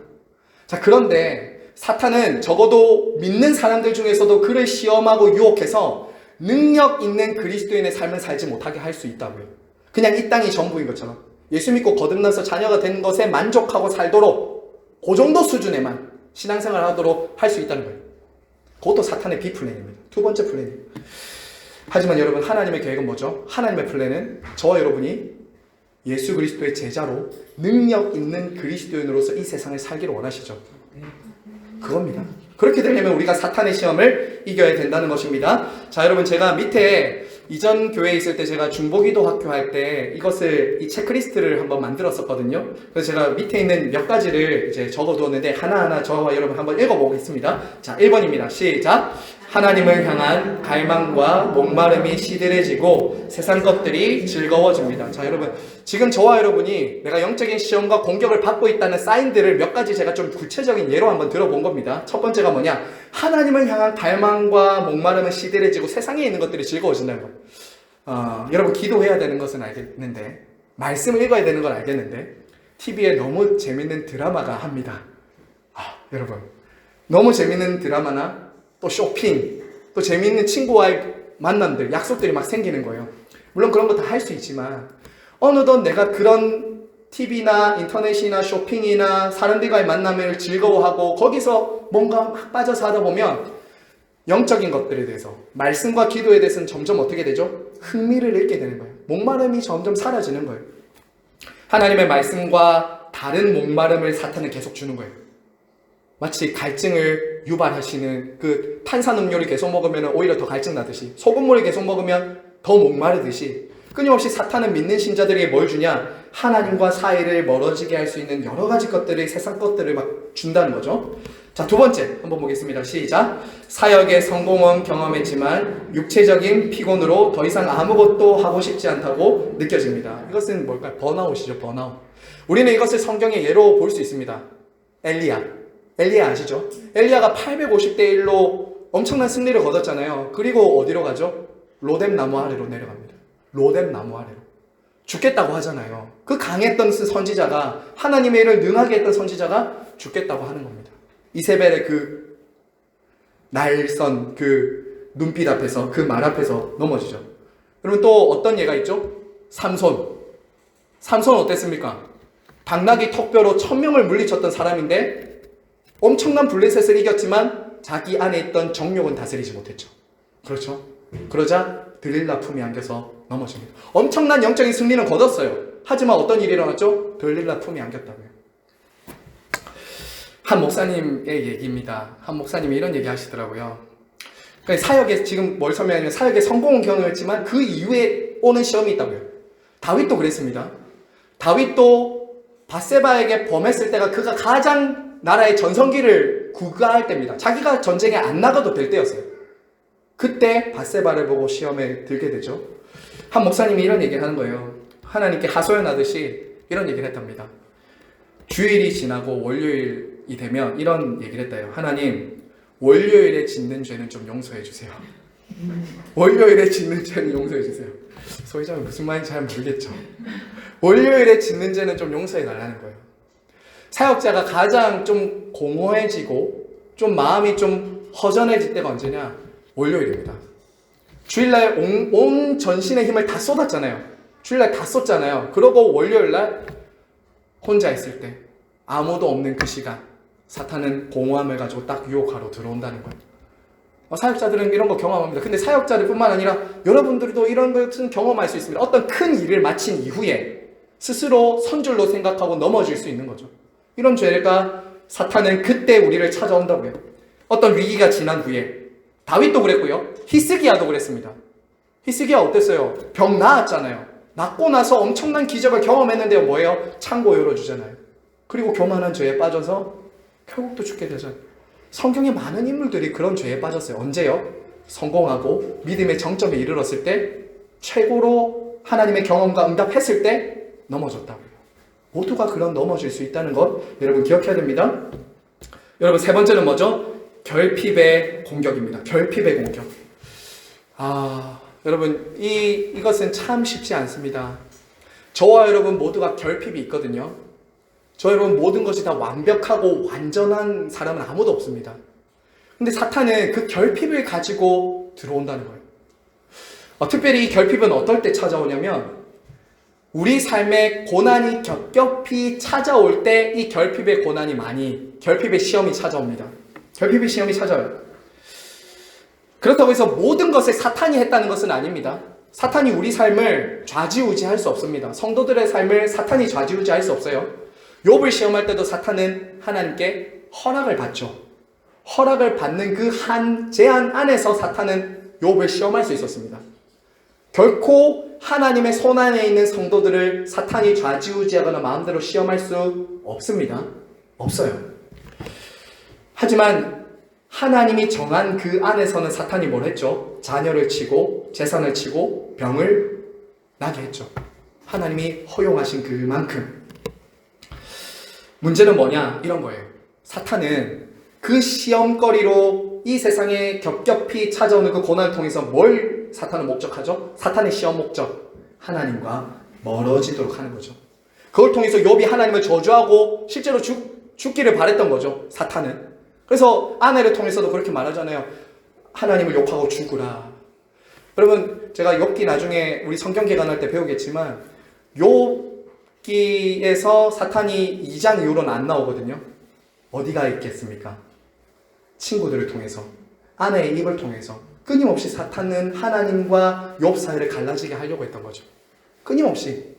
자, 그런데 사탄은 적어도 믿는 사람들 중에서도 그를 시험하고 유혹해서 능력 있는 그리스도인의 삶을 살지 못하게 할 수 있다고요. 그냥 이 땅이 전부인 것처럼 예수 믿고 거듭나서 자녀가 된 것에 만족하고 살도록 그 정도 수준에만 신앙생활을 하도록 할 수 있다는 거예요. 그것도 사탄의 B 플랜입니다. 두 번째 플랜이에요. 하지만 여러분 하나님의 계획은 뭐죠? 하나님의 플랜은 저와 여러분이 예수 그리스도의 제자로 능력 있는 그리스도인으로서 이 세상을 살기를 원하시죠. 그겁니다. 그렇게 되려면 우리가 사탄의 시험을 이겨야 된다는 것입니다. 자, 여러분 제가 밑에 이전 교회에 있을 때 제가 중보기도 학교 할 때 이 체크리스트를 한번 만들었었거든요. 그래서 제가 밑에 있는 몇 가지를 이제 적어두었는데 하나하나 저와 여러분 한번 읽어보겠습니다. 자, 1번입니다. 시작. 하나님을 향한 갈망과 목마름이 시들해지고 세상 것들이 즐거워집니다. 자, 여러분 지금 저와 여러분이 내가 영적인 시험과 공격을 받고 있다는 사인들을 몇 가지 제가 좀 구체적인 예로 한번 들어본 겁니다. 첫 번째가 뭐냐? 하나님을 향한 갈망과 목마름은 시들해지고 세상에 있는 것들이 즐거워진다는 거예요. 여러분 기도해야 되는 것은 알겠는데 말씀을 읽어야 되는 건 알겠는데 TV에 너무 재밌는 드라마가 합니다. 여러분 너무 재밌는 드라마나 또 쇼핑, 또 재미있는 친구와의 만남들, 약속들이 막 생기는 거예요. 물론 그런 거 다 할 수 있지만 어느덧 내가 그런 TV나 인터넷이나 쇼핑이나 사람들과의 만남을 즐거워하고 거기서 뭔가 막 빠져서 하다 보면 영적인 것들에 대해서 말씀과 기도에 대해서는 점점 어떻게 되죠? 흥미를 잃게 되는 거예요. 목마름이 점점 사라지는 거예요. 하나님의 말씀과 다른 목마름을 사탄은 계속 주는 거예요. 마치 갈증을 유발하시는 그 탄산음료를 계속 먹으면 오히려 더 갈증 나듯이 소금물을 계속 먹으면 더 목마르듯이 끊임없이 사탄은 믿는 신자들에게 뭘 주냐? 하나님과 사이를 멀어지게 할 수 있는 여러 가지 것들을 세상 것들을 막 준다는 거죠. 자, 두 번째 한번 보겠습니다. 시작. 사역의 성공은 경험했지만 육체적인 피곤으로 더 이상 아무것도 하고 싶지 않다고 느껴집니다. 이것은 뭘까요? 번아웃이죠. 번아웃. 우리는 이것을 성경의 예로 볼 수 있습니다. 엘리야 아시죠? 엘리야가 850대 1로 엄청난 승리를 거뒀잖아요. 그리고 어디로 가죠? 로뎀 나무 아래로 내려갑니다. 로뎀 나무 아래로. 죽겠다고 하잖아요. 그 강했던 선지자가 하나님의 일을 능하게 했던 선지자가 죽겠다고 하는 겁니다. 이세벨의 그 날선 그 눈빛 앞에서 그 말 앞에서 넘어지죠. 그러면 또 어떤 예가 있죠? 삼손 어땠습니까? 당나귀 턱뼈로 1000명을 물리쳤던 사람인데 엄청난 블레셋을 이겼지만 자기 안에 있던 정욕은 다스리지 못했죠. 그렇죠? 그러자 들릴라 품에 안겨서 넘어집니다. 엄청난 영적인 승리는 거뒀어요. 하지만 어떤 일이 일어났죠? 들릴라 품에 안겼다고요. 한 목사님의 얘기입니다. 한 목사님이 이런 얘기 하시더라고요. 그러니까 사역에 지금 뭘 설명하냐면 사역에 성공은 경험했지만 그 이후에 오는 시험이 있다고요. 다윗도 그랬습니다. 다윗도 밧세바에게 범했을 때가 그가 가장 나라의 전성기를 구가할 때입니다. 자기가 전쟁에 안 나가도 될 때였어요. 그때 밧세바를 보고 시험에 들게 되죠. 한 목사님이 이런 얘기를 하는 거예요. 하나님께 하소연하듯이 이런 얘기를 했답니다. 주일이 지나고 월요일이 되면 이런 얘기를 했다요. 하나님, 월요일에 짓는 죄는 좀 용서해 주세요. 월요일에 짓는 죄는 용서해 주세요. 소희자는 무슨 말인지 잘 모르겠죠. 월요일에 짓는 죄는 좀 용서해 달라는 거예요. 사역자가 가장 좀 공허해지고 좀 마음이 좀 허전해질 때가 언제냐? 월요일입니다. 주일날 온 전신의 힘을 다 쏟았잖아요. 주일날 다 쏟잖아요. 그러고 월요일날 혼자 있을 때 아무도 없는 그 시간 사탄은 공허함을 가지고 딱 유혹하러 들어온다는 거예요. 사역자들은 이런 거 경험합니다. 근데 사역자들 뿐만 아니라 여러분들도 이런 것은 경험할 수 있습니다. 어떤 큰 일을 마친 이후에 스스로 선줄로 생각하고 넘어질 수 있는 거죠. 이런 죄가 사탄은 그때 우리를 찾아온다고요. 어떤 위기가 지난 후에 다윗도 그랬고요. 히스기야도 그랬습니다. 히스기야 어땠어요? 병 나았잖아요. 낫고 나서 엄청난 기적을 경험했는데요. 뭐예요? 창고 열어주잖아요. 그리고 교만한 죄에 빠져서 결국 또 죽게 되죠. 성경에 많은 인물들이 그런 죄에 빠졌어요. 언제요? 성공하고 믿음의 정점에 이르렀을 때, 최고로 하나님의 경험과 응답했을 때 넘어졌다고요. 모두가 그런 넘어질 수 있다는 것 여러분 기억해야 됩니다. 여러분 세 번째는 뭐죠? 결핍의 공격입니다. 결핍의 공격. 여러분 이것은 참 쉽지 않습니다. 저와 여러분 모두가 결핍이 있거든요. 저 여러분 모든 것이 다 완벽하고 완전한 사람은 아무도 없습니다. 근데 사탄은 그 결핍을 가지고 들어온다는 거예요. 특별히 이 결핍은 어떨 때 찾아오냐면 우리 삶에 고난이 겹겹이 찾아올 때 이 결핍의 결핍의 시험이 찾아옵니다. 결핍의 시험이 찾아와요. 그렇다고 해서 모든 것을 사탄이 했다는 것은 아닙니다. 사탄이 우리 삶을 좌지우지할 수 없습니다. 성도들의 삶을 사탄이 좌지우지할 수 없어요. 욥을 시험할 때도 사탄은 하나님께 허락을 받죠. 허락을 받는 그 한 제한 안에서 사탄은 욥을 시험할 수 있었습니다. 결코 하나님의 손 안에 있는 성도들을 사탄이 좌지우지하거나 마음대로 시험할 수 없습니다. 없어요. 하지만 하나님이 정한 그 안에서는 사탄이 뭘 했죠? 자녀를 치고 재산을 치고 병을 나게 했죠. 하나님이 허용하신 그만큼. 문제는 뭐냐? 이런 거예요. 사탄은 그 시험거리로 이 세상에 겹겹이 찾아오는 그 고난을 통해서 뭘 사탄은 목적하죠? 사탄의 시험 목적, 하나님과 멀어지도록 하는 거죠. 그걸 통해서 욥이 하나님을 저주하고 실제로 죽기를 바랬던 거죠. 사탄은. 그래서 아내를 통해서도 그렇게 말하잖아요. 하나님을 욕하고 죽으라. 여러분 제가 욥기 나중에 우리 성경 개관할 때 배우겠지만 욥기에서 사탄이 2장 이후로는 안 나오거든요. 어디가 있겠습니까? 친구들을 통해서, 아내의 입을 통해서 끊임없이 사탄은 하나님과 욥 사이를 갈라지게 하려고 했던 거죠. 끊임없이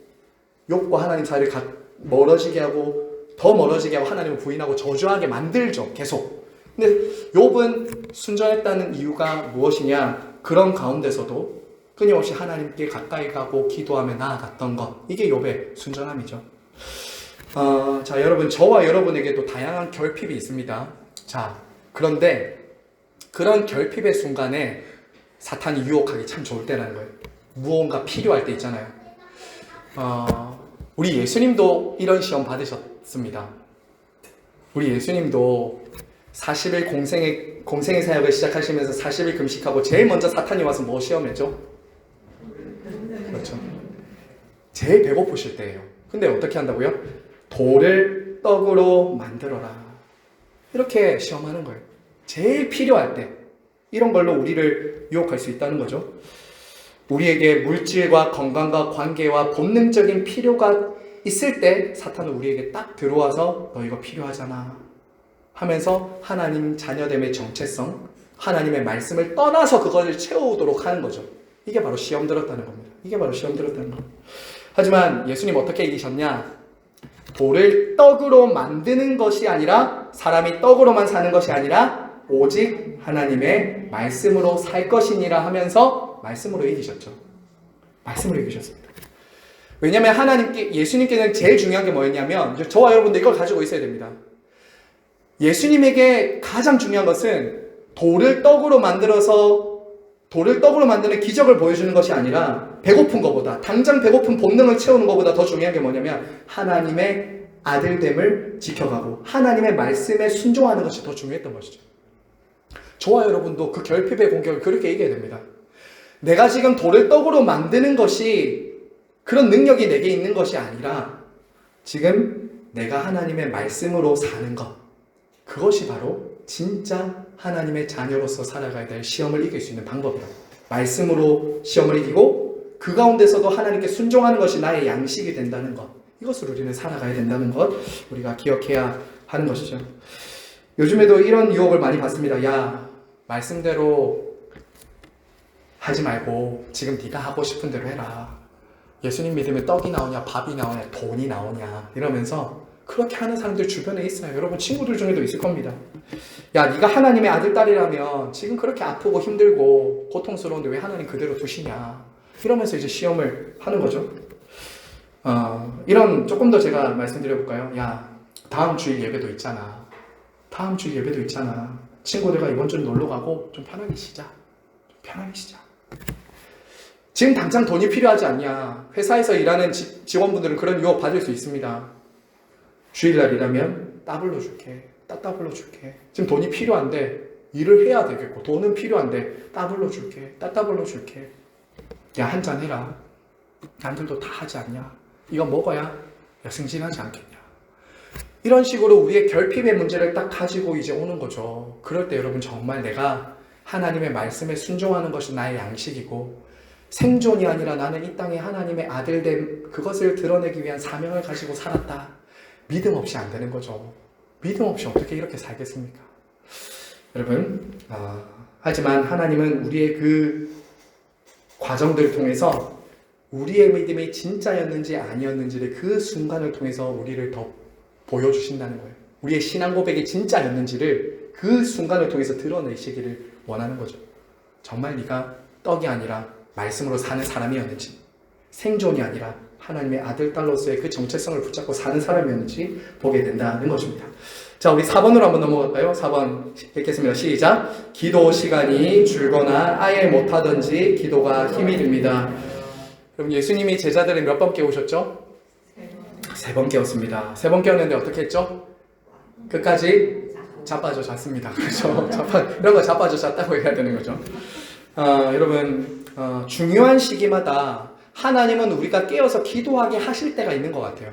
욥과 하나님 사이를 멀어지게 하고 더 멀어지게 하고 하나님을 부인하고 저주하게 만들죠. 계속. 근데 욥은 순전했다는 이유가 무엇이냐? 그런 가운데서도 끊임없이 하나님께 가까이 가고 기도하며 나아갔던 것. 이게 욥의 순전함이죠. 자, 여러분 저와 여러분에게도 다양한 결핍이 있습니다. 자, 그런데 그런 결핍의 순간에 사탄이 유혹하기 참 좋을 때라는 거예요. 무언가 필요할 때 있잖아요. 우리 예수님도 이런 시험 받으셨습니다. 우리 예수님도 40일 공생의 사역을 시작하시면서 40일 금식하고 제일 먼저 사탄이 와서 뭐 시험했죠? 그렇죠. 제일 배고프실 때예요. 근데 어떻게 한다고요? 돌을 떡으로 만들어라. 이렇게 시험하는 거예요. 제일 필요할 때 이런 걸로 우리를 유혹할 수 있다는 거죠. 우리에게 물질과 건강과 관계와 본능적인 필요가 있을 때 사탄은 우리에게 딱 들어와서 너 이거 필요하잖아 하면서 하나님 자녀됨의 정체성, 하나님의 말씀을 떠나서 그것을 채우도록 하는 거죠. 이게 바로 시험 들었다는 겁니다. 이게 바로 시험 들었다는 겁니다. 하지만 예수님 어떻게 이기셨냐? 돌을 떡으로 만드는 것이 아니라, 사람이 떡으로만 사는 것이 아니라 오직 하나님의 말씀으로 살 것이니라 하면서 말씀으로 이기셨죠. 말씀으로 이기셨습니다. 왜냐하면 예수님께는 제일 중요한 게 뭐였냐면, 저와 여러분도 이걸 가지고 있어야 됩니다. 예수님에게 가장 중요한 것은 돌을 떡으로 만드는 기적을 보여주는 것이 아니라, 배고픈 것보다, 당장 배고픈 본능을 채우는 것보다 더 중요한 게 뭐냐면 하나님의 아들됨을 지켜가고 하나님의 말씀에 순종하는 것이 더 중요했던 것이죠. 저와 여러분도 그 결핍의 공격을 그렇게 이겨야 됩니다. 내가 지금 돌을 떡으로 만드는 것이 그런 능력이 내게 있는 것이 아니라 지금 내가 하나님의 말씀으로 사는 것, 그것이 바로 진짜 하나님의 자녀로서 살아가야 될 시험을 이길 수 있는 방법이다. 말씀으로 시험을 이기고 그 가운데서도 하나님께 순종하는 것이 나의 양식이 된다는 것, 이것을 우리는 살아가야 된다는 것, 우리가 기억해야 하는 것이죠. 요즘에도 이런 유혹을 많이 받습니다. 야, 말씀대로 하지 말고 지금 네가 하고 싶은 대로 해라. 예수님 믿으면 떡이 나오냐, 밥이 나오냐, 돈이 나오냐 이러면서 그렇게 하는 사람들 주변에 있어요. 여러분 친구들 중에도 있을 겁니다. 야, 네가 하나님의 아들, 딸이라면 지금 그렇게 아프고 힘들고 고통스러운데 왜 하나님 그대로 두시냐 이러면서 이제 시험을 하는 거죠. 이런 조금 더 제가 말씀드려볼까요? 야, 다음 주일 예배도 있잖아. 다음 주일 예배도 있잖아. 친구들과 이번 주 놀러 가고 좀 편하게 쉬자. 좀 편하게 쉬자. 지금 당장 돈이 필요하지 않냐. 회사에서 일하는 직원분들은 그런 유혹 받을 수 있습니다. 주일날이라면 따블로 줄게. 따블로 줄게. 지금 돈이 필요한데 일을 해야 되겠고 돈은 필요한데 따블로 줄게. 따블로 줄게. 야, 한잔 해라. 남들도 다 하지 않냐. 이거 먹어야 야, 승진하지 않겠냐. 이런 식으로 우리의 결핍의 문제를 딱 가지고 이제 오는 거죠. 그럴 때 여러분 정말 내가 하나님의 말씀에 순종하는 것이 나의 양식이고 생존이 아니라 나는 이 땅에 하나님의 아들됨 그것을 드러내기 위한 사명을 가지고 살았다. 믿음 없이 안 되는 거죠. 믿음 없이 어떻게 이렇게 살겠습니까? 여러분, 하지만 하나님은 우리의 그 과정들을 통해서 우리의 믿음이 진짜였는지 아니었는지를 그 순간을 통해서 우리를 더 보여주신다는 거예요. 우리의 신앙 고백이 진짜였는지를 그 순간을 통해서 드러내시기를 원하는 거죠. 정말 네가 떡이 아니라 말씀으로 사는 사람이었는지, 생존이 아니라 하나님의 아들, 딸로서의 그 정체성을 붙잡고 사는 사람이었는지 보게 된다는 것입니다. 자, 우리 4번으로 한번 넘어갈까요? 4번 읽겠습니다. 시작. 기도 시간이 줄거나 아예 못하든지 기도가 힘이 듭니다. 여러분, 예수님이 제자들을 몇 번 깨우셨죠? 3번 깨웠습니다. 3번 깨웠는데 어떻게 했죠? 끝까지 자빠져 잤습니다. 그렇죠? 이런 거 자빠져 잤다고 해야 되는 거죠. 여러분, 중요한 시기마다 하나님은 우리가 깨어서 기도하게 하실 때가 있는 것 같아요.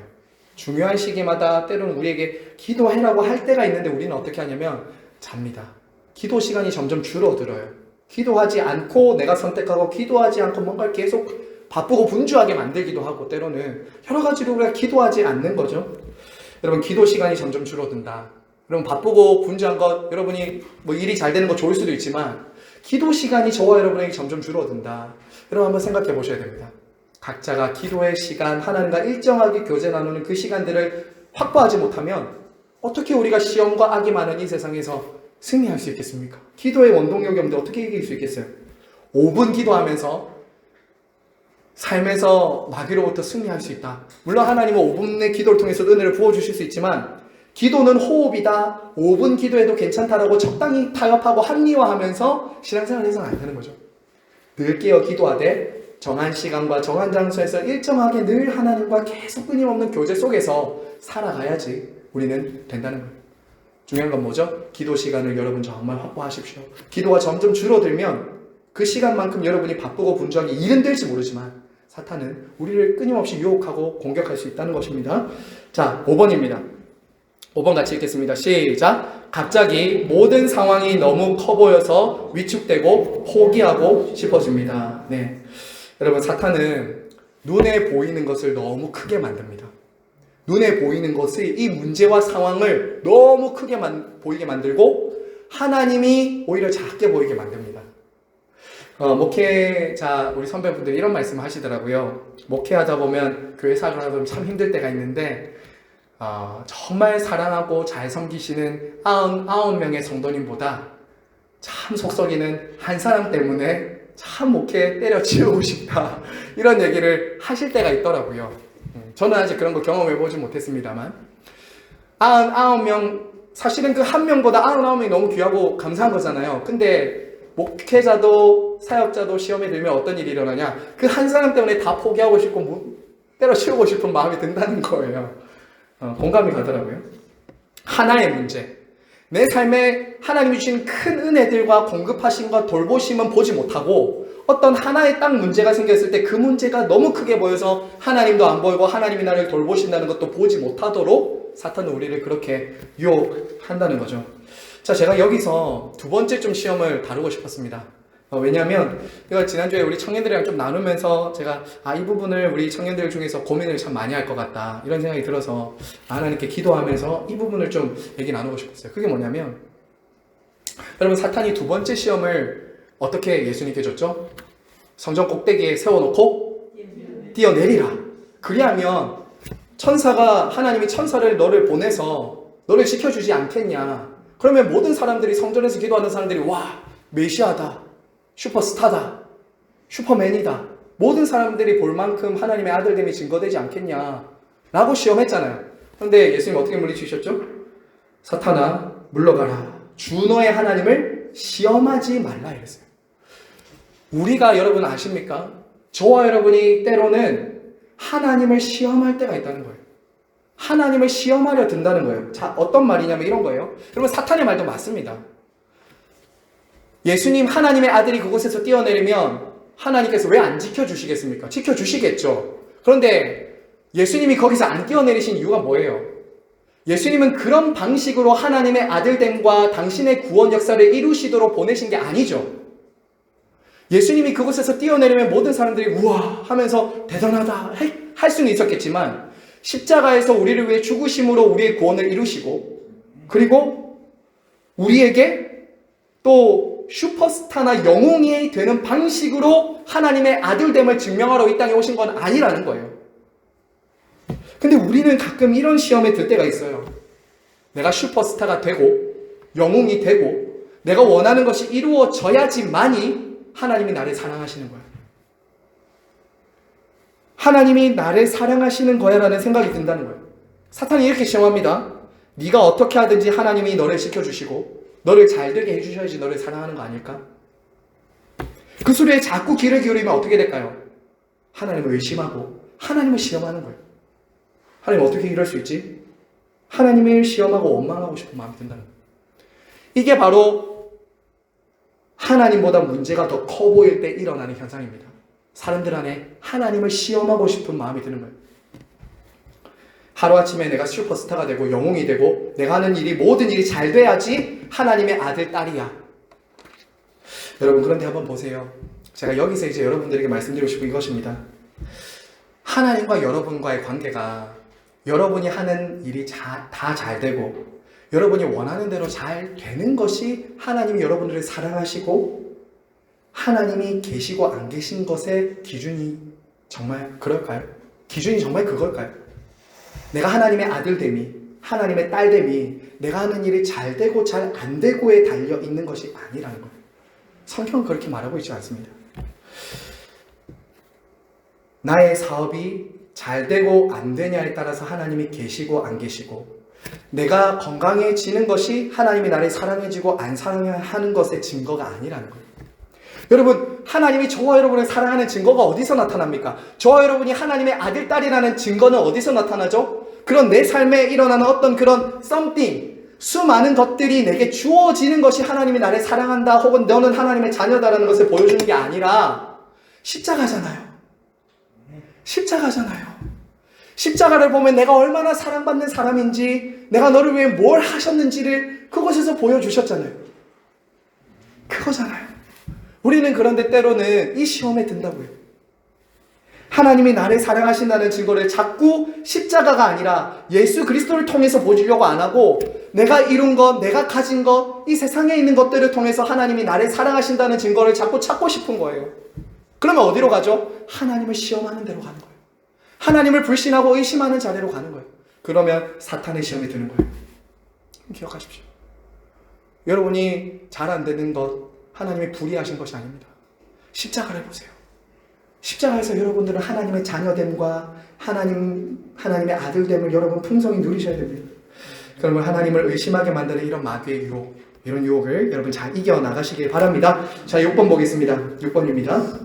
중요한 시기마다 때로는 우리에게 기도해라고 할 때가 있는데 우리는 어떻게 하냐면 잡니다. 기도 시간이 점점 줄어들어요. 기도하지 않고 내가 선택하고 기도하지 않고 뭔가를 계속 바쁘고 분주하게 만들기도 하고 때로는 여러 가지로 우리가 기도하지 않는 거죠. 여러분, 기도 시간이 점점 줄어든다. 여러분, 바쁘고 분주한 것, 여러분이 뭐 일이 잘 되는 거 좋을 수도 있지만 기도 시간이 저와 여러분에게 점점 줄어든다. 여러분 한번 생각해 보셔야 됩니다. 각자가 기도의 시간, 하나님과 일정하게 교제 나누는 그 시간들을 확보하지 못하면 어떻게 우리가 시험과 악이 많은 이 세상에서 승리할 수 있겠습니까? 기도의 원동력이 없는데 어떻게 이길 수 있겠어요? 5분 기도하면서 삶에서 마귀로부터 승리할 수 있다. 물론 하나님은 5분의 기도를 통해서 은혜를 부어주실 수 있지만 기도는 호흡이다. 5분 기도해도 괜찮다라고 적당히 타협하고 합리화하면서 신앙생활을 해서는 안 되는 거죠. 늘 깨어 기도하되 정한 시간과 정한 장소에서 일정하게 늘 하나님과 계속 끊임없는 교제 속에서 살아가야지 우리는 된다는 거예요. 중요한 건 뭐죠? 기도 시간을 여러분 정말 확보하십시오. 기도가 점점 줄어들면 그 시간만큼 여러분이 바쁘고 분주하게 일은 될지 모르지만 사탄은 우리를 끊임없이 유혹하고 공격할 수 있다는 것입니다. 자, 5번입니다. 5번 같이 읽겠습니다. 시작. 갑자기 모든 상황이 너무 커 보여서 위축되고 포기하고 싶어집니다. 네. 여러분, 사탄은 눈에 보이는 것을 너무 크게 만듭니다. 눈에 보이는 것이 이 문제와 상황을 너무 크게 보이게 만들고 하나님이 오히려 작게 보이게 만듭니다. 목회자 우리 선배분들이 이런 말씀을 하시더라고요. 목회하다 보면 교회 생활하다 보면 참 힘들 때가 있는데 정말 사랑하고 잘 섬기시는 99명의 성도님보다 참 속썩이는 한 사람 때문에 참 목회 때려치우고 싶다. 이런 얘기를 하실 때가 있더라고요. 저는 아직 그런 거 경험해보지 못했습니다만 99명, 사실은 그 한 명보다 99명이 너무 귀하고 감사한 거잖아요. 근데 목회자도 사역자도 시험에 들면 어떤 일이 일어나냐? 그 한 사람 때문에 다 포기하고 싶고 때려치우고 싶은 마음이 든다는 거예요. 공감이 가더라고요. 하나의 문제, 내 삶에 하나님이 주신 큰 은혜들과 공급하심과 돌보심은 보지 못하고 어떤 하나의 딱 문제가 생겼을 때 그 문제가 너무 크게 보여서 하나님도 안 보이고 하나님이 나를 돌보신다는 것도 보지 못하도록 사탄은 우리를 그렇게 유혹한다는 거죠. 자, 제가 여기서 두 번째 좀 시험을 다루고 싶었습니다. 왜냐하면 제가 지난주에 우리 청년들이랑 좀 나누면서 제가 이 부분을 우리 청년들 중에서 고민을 참 많이 할 것 같다 이런 생각이 들어서 하나님께 기도하면서 이 부분을 좀 얘기 나누고 싶었어요. 그게 뭐냐면 여러분, 사탄이 두 번째 시험을 어떻게 예수님께 줬죠? 성전 꼭대기에 세워놓고 뛰어내리라. 그리하면 천사가, 하나님이 천사를 너를 보내서 너를 지켜주지 않겠냐. 그러면 모든 사람들이, 성전에서 기도하는 사람들이 와, 메시아다, 슈퍼스타다, 슈퍼맨이다, 모든 사람들이 볼 만큼 하나님의 아들됨이 증거되지 않겠냐 라고 시험했잖아요. 그런데 예수님 어떻게 물리치셨죠? 사탄아 물러가라, 주 너의 하나님을 시험하지 말라 이랬어요. 우리가, 여러분 아십니까? 저와 여러분이 때로는 하나님을 시험할 때가 있다는 거예요. 하나님을 시험하려 든다는 거예요. 자, 어떤 말이냐면 이런 거예요. 여러분, 사탄의 말도 맞습니다. 예수님 하나님의 아들이 그곳에서 뛰어내리면 하나님께서 왜 안 지켜주시겠습니까? 지켜주시겠죠. 그런데 예수님이 거기서 안 뛰어내리신 이유가 뭐예요? 예수님은 그런 방식으로 하나님의 아들됨과 당신의 구원 역사를 이루시도록 보내신 게 아니죠. 예수님이 그곳에서 뛰어내리면 모든 사람들이 우와 하면서 대단하다 할 수는 있었겠지만, 십자가에서 우리를 위해 죽으심으로 우리의 구원을 이루시고, 그리고 우리에게 또 슈퍼스타나 영웅이 되는 방식으로 하나님의 아들됨을 증명하러 이 땅에 오신 건 아니라는 거예요. 근데 우리는 가끔 이런 시험에 들 때가 있어요. 내가 슈퍼스타가 되고 영웅이 되고 내가 원하는 것이 이루어져야지만이 하나님이 나를 사랑하시는 거야. 하나님이 나를 사랑하시는 거야 라는 생각이 든다는 거예요. 사탄이 이렇게 시험합니다. 네가 어떻게 하든지 하나님이 너를 지켜주시고 너를 잘되게 해주셔야지 너를 사랑하는 거 아닐까? 그 소리에 자꾸 귀를 기울이면 어떻게 될까요? 하나님을 의심하고 하나님을 시험하는 거예요. 하나님 어떻게 이럴 수 있지? 하나님을 시험하고 원망하고 싶은 마음이 든다는 거예요. 이게 바로 하나님보다 문제가 더 커 보일 때 일어나는 현상입니다. 사람들 안에 하나님을 시험하고 싶은 마음이 드는 거예요. 하루아침에 내가 슈퍼스타가 되고 영웅이 되고 내가 하는 일이, 모든 일이 잘 돼야지 하나님의 아들, 딸이야. 여러분, 그런데 한번 보세요. 제가 여기서 이제 여러분들에게 말씀드리고 싶은 이것입니다. 하나님과 여러분과의 관계가 여러분이 하는 일이 다 잘 되고 여러분이 원하는 대로 잘 되는 것이 하나님이 여러분들을 사랑하시고 하나님이 계시고 안 계신 것의 기준이 정말 그럴까요? 기준이 정말 그걸까요? 내가 하나님의 아들됨이, 하나님의 딸됨이 내가 하는 일이 잘 되고 잘 안 되고에 달려 있는 것이 아니라는 거예요. 성경은 그렇게 말하고 있지 않습니다. 나의 사업이 잘 되고 안 되냐에 따라서 하나님이 계시고 안 계시고, 내가 건강해지는 것이 하나님이 나를 사랑해주고 안 사랑하는 것의 증거가 아니라는 거예요. 여러분, 하나님이 저와 여러분을 사랑하는 증거가 어디서 나타납니까? 저와 여러분이 하나님의 아들, 딸이라는 증거는 어디서 나타나죠? 그런 내 삶에 일어나는 어떤 그런 something, 수많은 것들이 내게 주어지는 것이 하나님이 나를 사랑한다 혹은 너는 하나님의 자녀다라는 것을 보여주는 게 아니라 십자가잖아요. 십자가잖아요. 십자가를 보면 내가 얼마나 사랑받는 사람인지, 내가 너를 위해 뭘 하셨는지를 그곳에서 보여주셨잖아요. 그거잖아요. 우리는 그런데 때로는 이 시험에 든다고요. 하나님이 나를 사랑하신다는 증거를 자꾸 십자가가 아니라 예수 그리스도를 통해서 보여주려고 안 하고, 내가 이룬 것, 내가 가진 것, 이 세상에 있는 것들을 통해서 하나님이 나를 사랑하신다는 증거를 자꾸 찾고 싶은 거예요. 그러면 어디로 가죠? 하나님을 시험하는 데로 가는 거예요. 하나님을 불신하고 의심하는 자리로 가는 거예요. 그러면 사탄의 시험이 드는 거예요. 기억하십시오. 여러분이 잘 안 되는 것, 하나님이 불의하신 것이 아닙니다. 십자가를 보세요. 십자가에서 여러분들은 하나님의 자녀됨과 하나님의 아들됨을 여러분 풍성히 누리셔야 됩니다. 그러면 하나님을 의심하게 만드는 이런 마귀의 유혹, 이런 유혹을 여러분 잘 이겨나가시길 바랍니다. 자, 6번 보겠습니다. 6번입니다.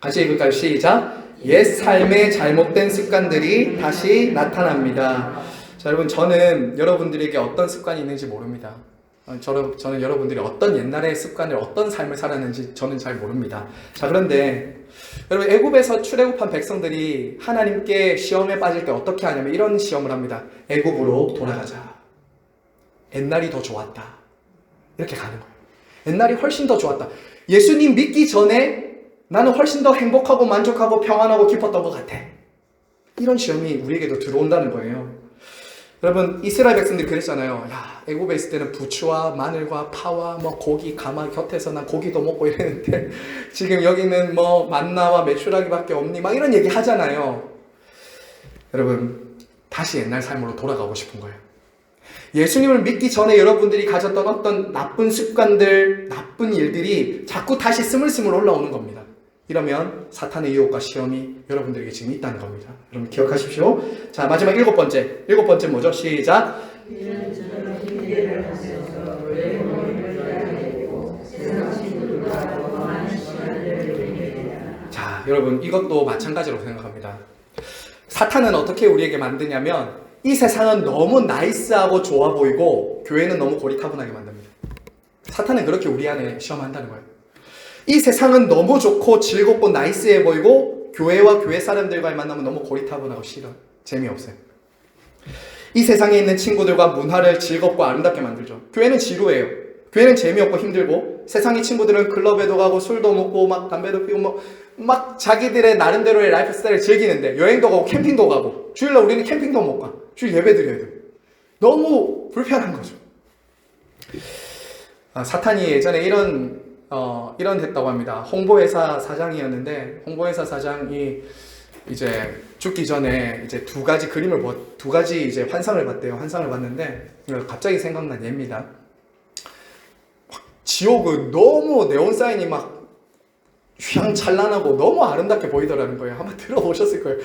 같이 읽을까요? 시작! 옛 삶의 잘못된 습관들이 다시 나타납니다. 자, 여러분, 저는 여러분들에게 어떤 습관이 있는지 모릅니다. 저는 여러분들이 어떤 옛날의 습관을 어떤 삶을 살았는지 저는 잘 모릅니다. 자, 그런데 여러분, 애굽에서 출애굽한 백성들이 하나님께 시험에 빠질 때 어떻게 하냐면 이런 시험을 합니다. 애굽으로 돌아가자. 옛날이 더 좋았다. 이렇게 가는 거예요. 옛날이 훨씬 더 좋았다. 예수님 믿기 전에 나는 훨씬 더 행복하고 만족하고 평안하고 기뻤던 것 같아. 이런 시험이 우리에게도 들어온다는 거예요. 여러분, 이스라엘 백성들이 그랬잖아요. 야, 애굽에 있을 때는 부추와 마늘과 파와 뭐 고기, 가마 곁에서 난 고기도 먹고 이랬는데 지금 여기는 뭐 만나와 메추라기밖에 없니? 막 이런 얘기 하잖아요. 여러분, 다시 옛날 삶으로 돌아가고 싶은 거예요. 예수님을 믿기 전에 여러분들이 가졌던 어떤 나쁜 습관들, 나쁜 일들이 자꾸 다시 스물스물 올라오는 겁니다. 이러면 사탄의 유혹과 시험이 여러분들에게 지금 있다는 겁니다. 여러분 기억하십시오. 자, 마지막 일곱 번째 뭐죠? 시작. 자, 여러분 이것도 마찬가지로 생각합니다. 사탄은 어떻게 우리에게 만드냐면 이 세상은 너무 나이스하고 좋아 보이고 교회는 너무 고리타분하게 만듭니다. 사탄은 그렇게 우리 안에 시험한다는 거예요. 이 세상은 너무 좋고 즐겁고 나이스해 보이고 교회와 교회 사람들과의 만남은 너무 고리타분하고 싫어. 재미없어요. 이 세상에 있는 친구들과 문화를 즐겁고 아름답게 만들죠. 교회는 지루해요. 교회는 재미없고 힘들고 세상의 친구들은 클럽에도 가고 술도 먹고 막 담배도 피우고 막 자기들의 나름대로의 라이프 스타일을 즐기는데 여행도 가고 캠핑도 가고 주일날 우리는 캠핑도 못 가. 주일 예배 드려야 돼요. 너무 불편한 거죠. 사탄이 예전에 이런 했다고 합니다. 홍보회사 사장이었는데 홍보회사 사장이 이제 죽기 전에 이제 두 가지 이제 환상을 봤대요. 환상을 봤는데 갑자기 생각난 예입니다. 지옥은 너무 네온 사인이 막 휘황찬란하고 너무 아름답게 보이더라는 거예요. 한번 들어보셨을 거예요.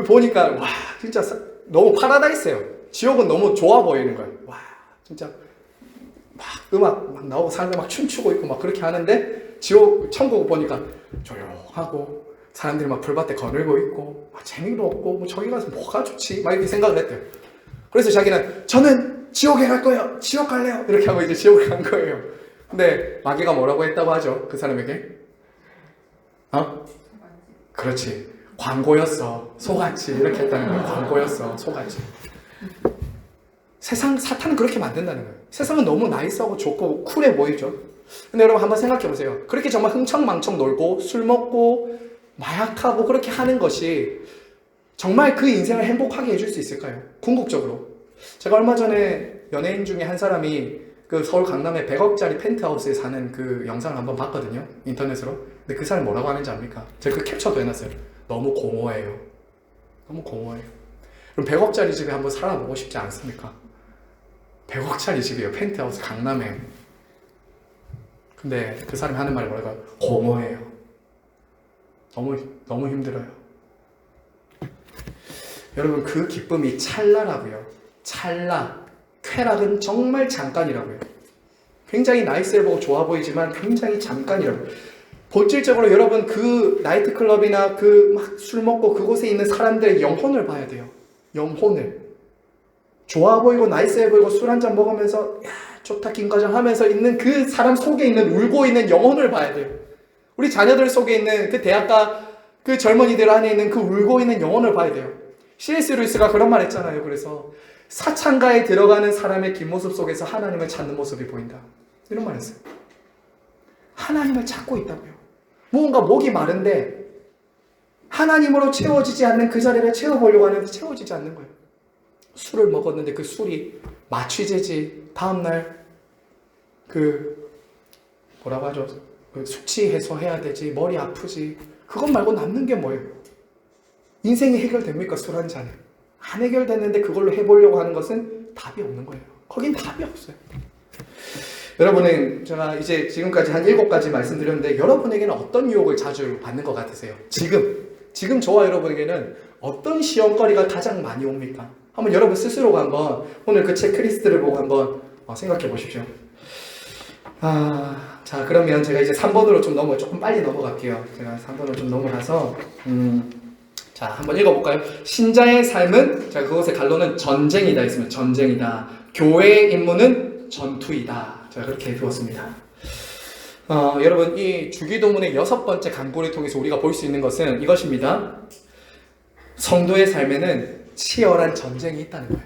보니까 와 진짜 너무 파라다이스예요. 지옥은 너무 좋아 보이는 거예요. 와 진짜 막 음악 막 나오고 사람들 막 춤추고 있고 막 그렇게 하는데 천국 보니까 조용하고 사람들이 막 불밭에 거닐고 있고 막 재미도 없고 뭐 저기 가서 뭐가 좋지 막 이렇게 생각을 했대요. 그래서 자기는 저는 지옥에 갈 거예요. 지옥 갈래요. 이렇게 하고 이제 지옥을 간 거예요. 근데 마귀가 뭐라고 했다고 하죠? 그 사람에게? 그렇지. 광고였어. 속았지. 이렇게 했다는 거예요. 광고였어. 속았지. 사탄은 그렇게 만든다는 거예요. 세상은 너무 나이스하고 좋고 쿨해 보이죠. 근데 여러분 한번 생각해 보세요. 그렇게 정말 흥청망청 놀고 술 먹고 마약하고 그렇게 하는 것이 정말 그 인생을 행복하게 해줄 수 있을까요? 궁극적으로. 제가 얼마 전에 연예인 중에 한 사람이 그 서울 강남에 100억짜리 펜트하우스에 사는 그 영상을 한번 봤거든요. 인터넷으로. 근데 그 사람이 뭐라고 하는지 압니까? 제가 그 캡처도 해놨어요. 너무 공허해요. 너무 공허해요. 그럼 100억짜리 집에 한번 살아보고 싶지 않습니까? 100억짜리 집이에요. 펜트하우스 강남에. 근데 그 사람이 하는 말이 뭐랄까요? 공허해요. 너무 힘들어요. 여러분 그 기쁨이 찰나라고요. 찰나. 쾌락은 정말 잠깐이라고요. 굉장히 나이스해 보고 좋아 보이지만 굉장히 잠깐이라고요. 본질적으로 여러분 그 나이트클럽이나 그 막 술 먹고 그곳에 있는 사람들의 영혼을 봐야 돼요. 영혼을. 좋아 보이고 나이스해 보이고 술 한잔 먹으면서 야 좋다 김과장 하면서 있는 그 사람 속에 있는 울고 있는 영혼을 봐야 돼요. 우리 자녀들 속에 있는 그 대학가 그 젊은이들 안에 있는 그 울고 있는 영혼을 봐야 돼요. C.S. 루이스가 그런 말 했잖아요. 그래서 사창가에 들어가는 사람의 뒷모습 속에서 하나님을 찾는 모습이 보인다. 이런 말 했어요. 하나님을 찾고 있다고요. 무언가 목이 마른데 하나님으로 채워지지 않는 그 자리를 채워보려고 하는데 채워지지 않는 거예요. 술을 먹었는데 그 술이 마취제지 다음날 뭐라고 하죠? 숙취 해소해야 되지 머리 아프지 그것 말고 남는 게 뭐예요? 인생이 해결됩니까? 술 한 잔에 안 해결됐는데 그걸로 해보려고 하는 것은 답이 없는 거예요. 거긴 답이 없어요. 여러분은 제가 이제 지금까지 한 7가지 말씀드렸는데 여러분에게는 어떤 유혹을 자주 받는 것 같으세요? 지금 저와 여러분에게는 어떤 시험거리가 가장 많이 옵니까? 한번 여러분 스스로가 한번 오늘 그 체크리스트를 보고 한번 생각해 보십시오. 자 그러면 제가 이제 3번으로 조금 빨리 넘어갈게요. 제가 3번으로 좀 넘어가서 자 한번 읽어볼까요? 신자의 삶은 자 그것의 갈로는 전쟁이다 있으면 전쟁이다. 교회의 임무는 전투이다. 제가 그렇게 해두었습니다. 여러분, 이 주기도문의 6번째 간구를 통해서 우리가 볼 수 있는 것은 이것입니다. 성도의 삶에는 치열한 전쟁이 있다는 거예요.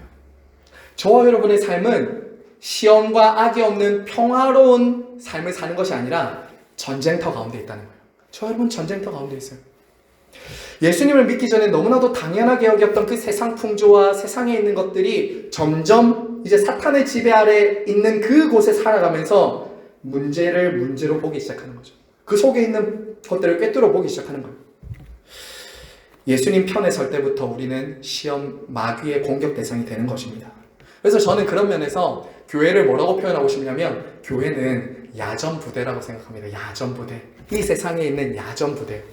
저와 여러분의 삶은 시험과 악이 없는 평화로운 삶을 사는 것이 아니라 전쟁터 가운데 있다는 거예요. 저와 여러분 전쟁터 가운데 있어요. 예수님을 믿기 전에 너무나도 당연하게 여겼던 그 세상 풍조와 세상에 있는 것들이 점점 이제 사탄의 지배 아래 있는 그곳에 살아가면서 문제를 문제로 보기 시작하는 거죠. 그 속에 있는 것들을 꿰뚫어 보기 시작하는 거예요. 예수님 편에 설 때부터 우리는 시험 마귀의 공격 대상이 되는 것입니다. 그래서 저는 그런 면에서 교회를 뭐라고 표현하고 싶냐면 교회는 야전 부대라고 생각합니다. 야전 부대. 이 세상에 있는 야전 부대.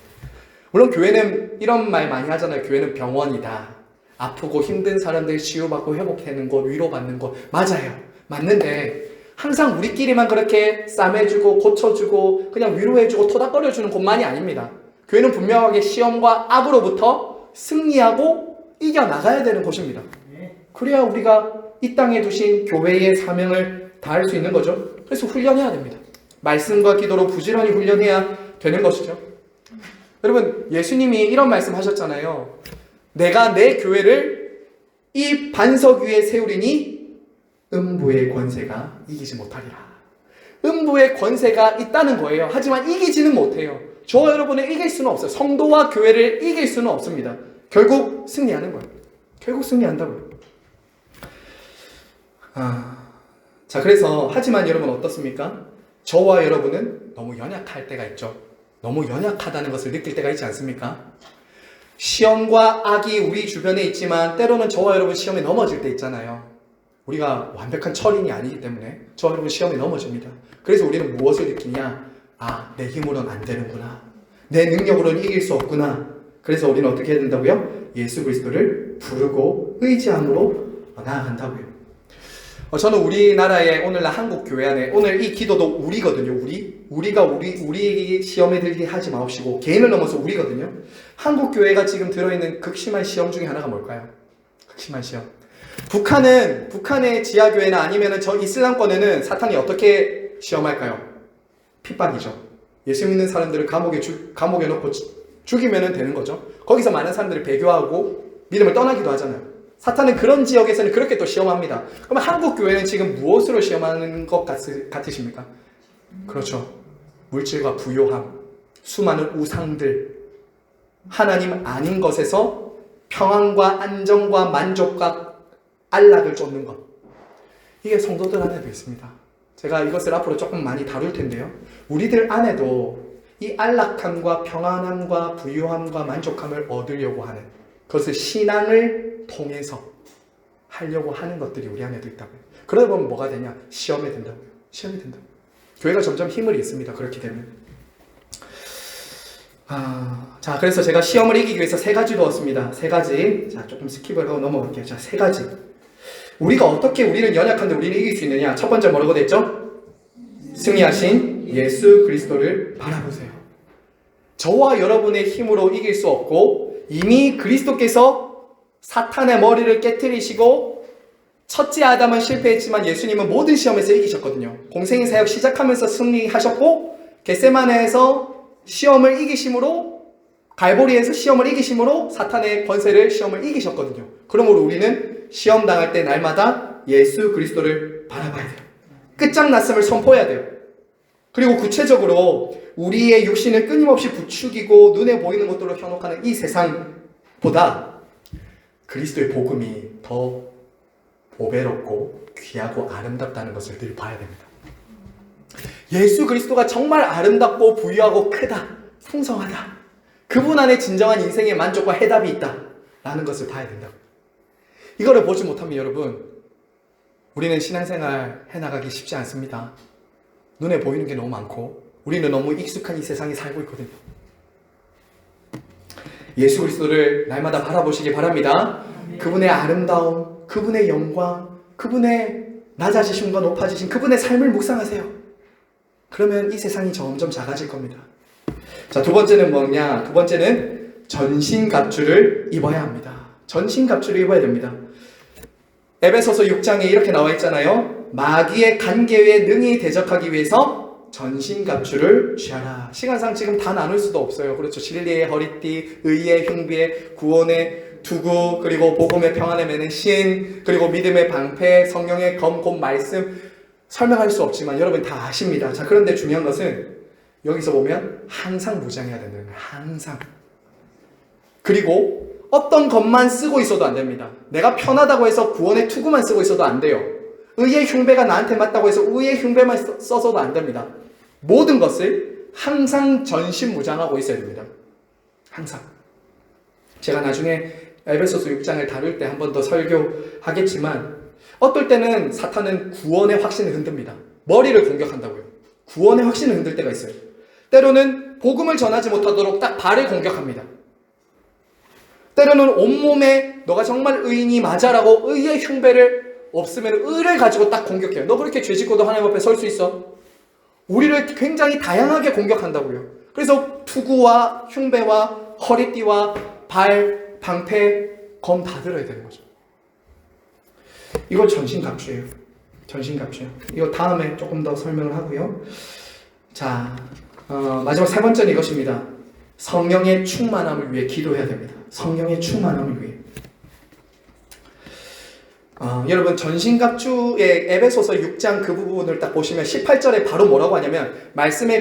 물론 교회는 이런 말 많이 하잖아요. 교회는 병원이다. 아프고 힘든 사람들 치유받고 회복되는 곳, 위로받는 곳. 맞아요. 맞는데 항상 우리끼리만 그렇게 싸매주고 고쳐주고 그냥 위로해주고 토닥거려주는 곳만이 아닙니다. 교회는 분명하게 시험과 악으로부터 승리하고 이겨나가야 되는 곳입니다. 그래야 우리가 이 땅에 두신 교회의 사명을 다할 수 있는 거죠. 그래서 훈련해야 됩니다. 말씀과 기도로 부지런히 훈련해야 되는 것이죠. 여러분, 예수님이 이런 말씀 하셨잖아요. 내가 내 교회를 이 반석 위에 세우리니 음부의 권세가 이기지 못하리라. 음부의 권세가 있다는 거예요. 하지만 이기지는 못해요. 저와 여러분을 이길 수는 없어요. 성도와 교회를 이길 수는 없습니다. 결국 승리하는 거예요. 결국 승리한다고요. 자, 그래서 하지만 여러분 어떻습니까? 저와 여러분은 너무 연약할 때가 있죠. 너무 연약하다는 것을 느낄 때가 있지 않습니까? 시험과 악이 우리 주변에 있지만 때로는 저와 여러분 시험에 넘어질 때 있잖아요. 우리가 완벽한 철인이 아니기 때문에 저와 여러분 시험에 넘어집니다. 그래서 우리는 무엇을 느끼냐? 내 힘으로는 안 되는구나. 내 능력으로는 이길 수 없구나. 그래서 우리는 어떻게 해야 된다고요? 예수 그리스도를 부르고 의지함으로 나아간다고요. 저는 우리나라의 오늘날 한국 교회 안에 오늘 이 기도도 우리거든요. 우리가 우리 시험에 들게 하지 마옵시고 개인을 넘어서 우리거든요. 한국 교회가 지금 들어있는 극심한 시험 중에 하나가 뭘까요? 극심한 시험. 북한의 지하교회나 아니면 저 이슬람권에는 사탄이 어떻게 시험할까요? 핍박이죠. 예수 믿는 사람들을 감옥에 넣고 죽이면 되는 거죠. 거기서 많은 사람들을 배교하고 믿음을 떠나기도 하잖아요. 사탄은 그런 지역에서는 그렇게 또 시험합니다. 그러면 한국 교회는 지금 무엇으로 시험하는 것 같으십니까? 그렇죠. 물질과 부요함, 수많은 우상들, 하나님 아닌 것에서 평안과 안정과 만족과 안락을 쫓는 것. 이게 성도들 안에도 있습니다. 제가 이것을 앞으로 조금 많이 다룰 텐데요. 우리들 안에도 이 안락함과 평안함과 부유함과 만족함을 얻으려고 하는 그것을 신앙을 통해서 하려고 하는 것들이 우리 안에도 있다고요. 그러다 보면 뭐가 되냐? 시험에 든다고요. 시험이 된다고요. 교회가 점점 힘을 잃습니다. 그렇게 되면. 자, 그래서 제가 시험을 이기기 위해서 3가지 두었습니다. 3가지. 자, 조금 스킵을 하고 넘어갈게요. 자, 3가지. 우리가 어떻게 우리는 연약한데 우리는 이길 수 있느냐? 첫 번째 뭐라고 됐죠? 승리하신 예수 그리스도를 바라보세요. 저와 여러분의 힘으로 이길 수 없고 이미 그리스도께서 사탄의 머리를 깨트리시고 첫째 아담은 실패했지만 예수님은 모든 시험에서 이기셨거든요. 공생의 사역 시작하면서 승리하셨고 겟세마네에서 시험을 이기심으로 갈보리에서 시험을 이기심으로 사탄의 권세를 시험을 이기셨거든요. 그러므로 우리는 시험 당할 때 날마다 예수 그리스도를 바라봐야 돼요. 끝장났음을 선포해야 돼요. 그리고 구체적으로 우리의 육신을 끊임없이 부추기고 눈에 보이는 것들로 현혹하는 이 세상보다 그리스도의 복음이 더 보배롭고 귀하고 아름답다는 것을 늘 봐야 됩니다. 예수 그리스도가 정말 아름답고 부유하고 크다, 풍성하다. 그분 안에 진정한 인생의 만족과 해답이 있다 라는 것을 봐야 된다고. 이거를 보지 못하면 여러분, 우리는 신앙생활 해나가기 쉽지 않습니다. 눈에 보이는 게 너무 많고 우리는 너무 익숙한 이 세상에 살고 있거든요. 예수 그리스도를 날마다 바라보시기 바랍니다. 그분의 아름다움, 그분의 영광, 그분의 낮아지심과 높아지심, 그분의 삶을 묵상하세요. 그러면 이 세상이 점점 작아질 겁니다. 자, 두 번째는 뭐냐? 두 번째는 전신갑주를 입어야 합니다. 전신갑주를 입어야 됩니다. 에베소서 6장에 이렇게 나와 있잖아요. 마귀의 간계에 능히 대적하기 위해서 전신갑주를 취하라. 시간상 지금 다 나눌 수도 없어요. 그렇죠. 진리의 허리띠, 의의 흉배, 구원의 투구, 그리고 복음의 평안에 매는 신, 그리고 믿음의 방패, 성령의 검, 곧 말씀, 설명할 수 없지만 여러분 다 아십니다. 자, 그런데 중요한 것은 여기서 보면 항상 무장해야 된다는 거예요. 항상. 그리고 어떤 것만 쓰고 있어도 안 됩니다. 내가 편하다고 해서 구원의 투구만 쓰고 있어도 안 돼요. 의의 흉배가 나한테 맞다고 해서 의의 흉배만 써서도 안 됩니다. 모든 것을 항상 전신무장하고 있어야 됩니다. 항상. 제가 나중에 에베소서 6장을 다룰 때 한 번 더 설교하겠지만 어떨 때는 사탄은 구원의 확신을 흔듭니다. 머리를 공격한다고요. 구원의 확신을 흔들 때가 있어요. 때로는 복음을 전하지 못하도록 딱 발을 공격합니다. 때로는 온몸에 너가 정말 의인이 맞아라고 의의 흉배를 없으면 의를 가지고 딱 공격해요. 너 그렇게 죄 짓고도 하나님 앞에 설 수 있어? 우리를 굉장히 다양하게 공격한다고요. 그래서 투구와 흉배와 허리띠와 발, 방패, 검 다 들어야 되는 거죠. 이거 전신갑주예요. 전신갑주예요. 이거 다음에 조금 더 설명을 하고요. 자, 마지막 세 번째는 이것입니다. 성령의 충만함을 위해 기도해야 됩니다. 성령의 충만함을 위해. 여러분 전신갑주의 에베소서 6장 그 부분을 딱 보시면 18절에 바로 뭐라고 하냐면 말씀의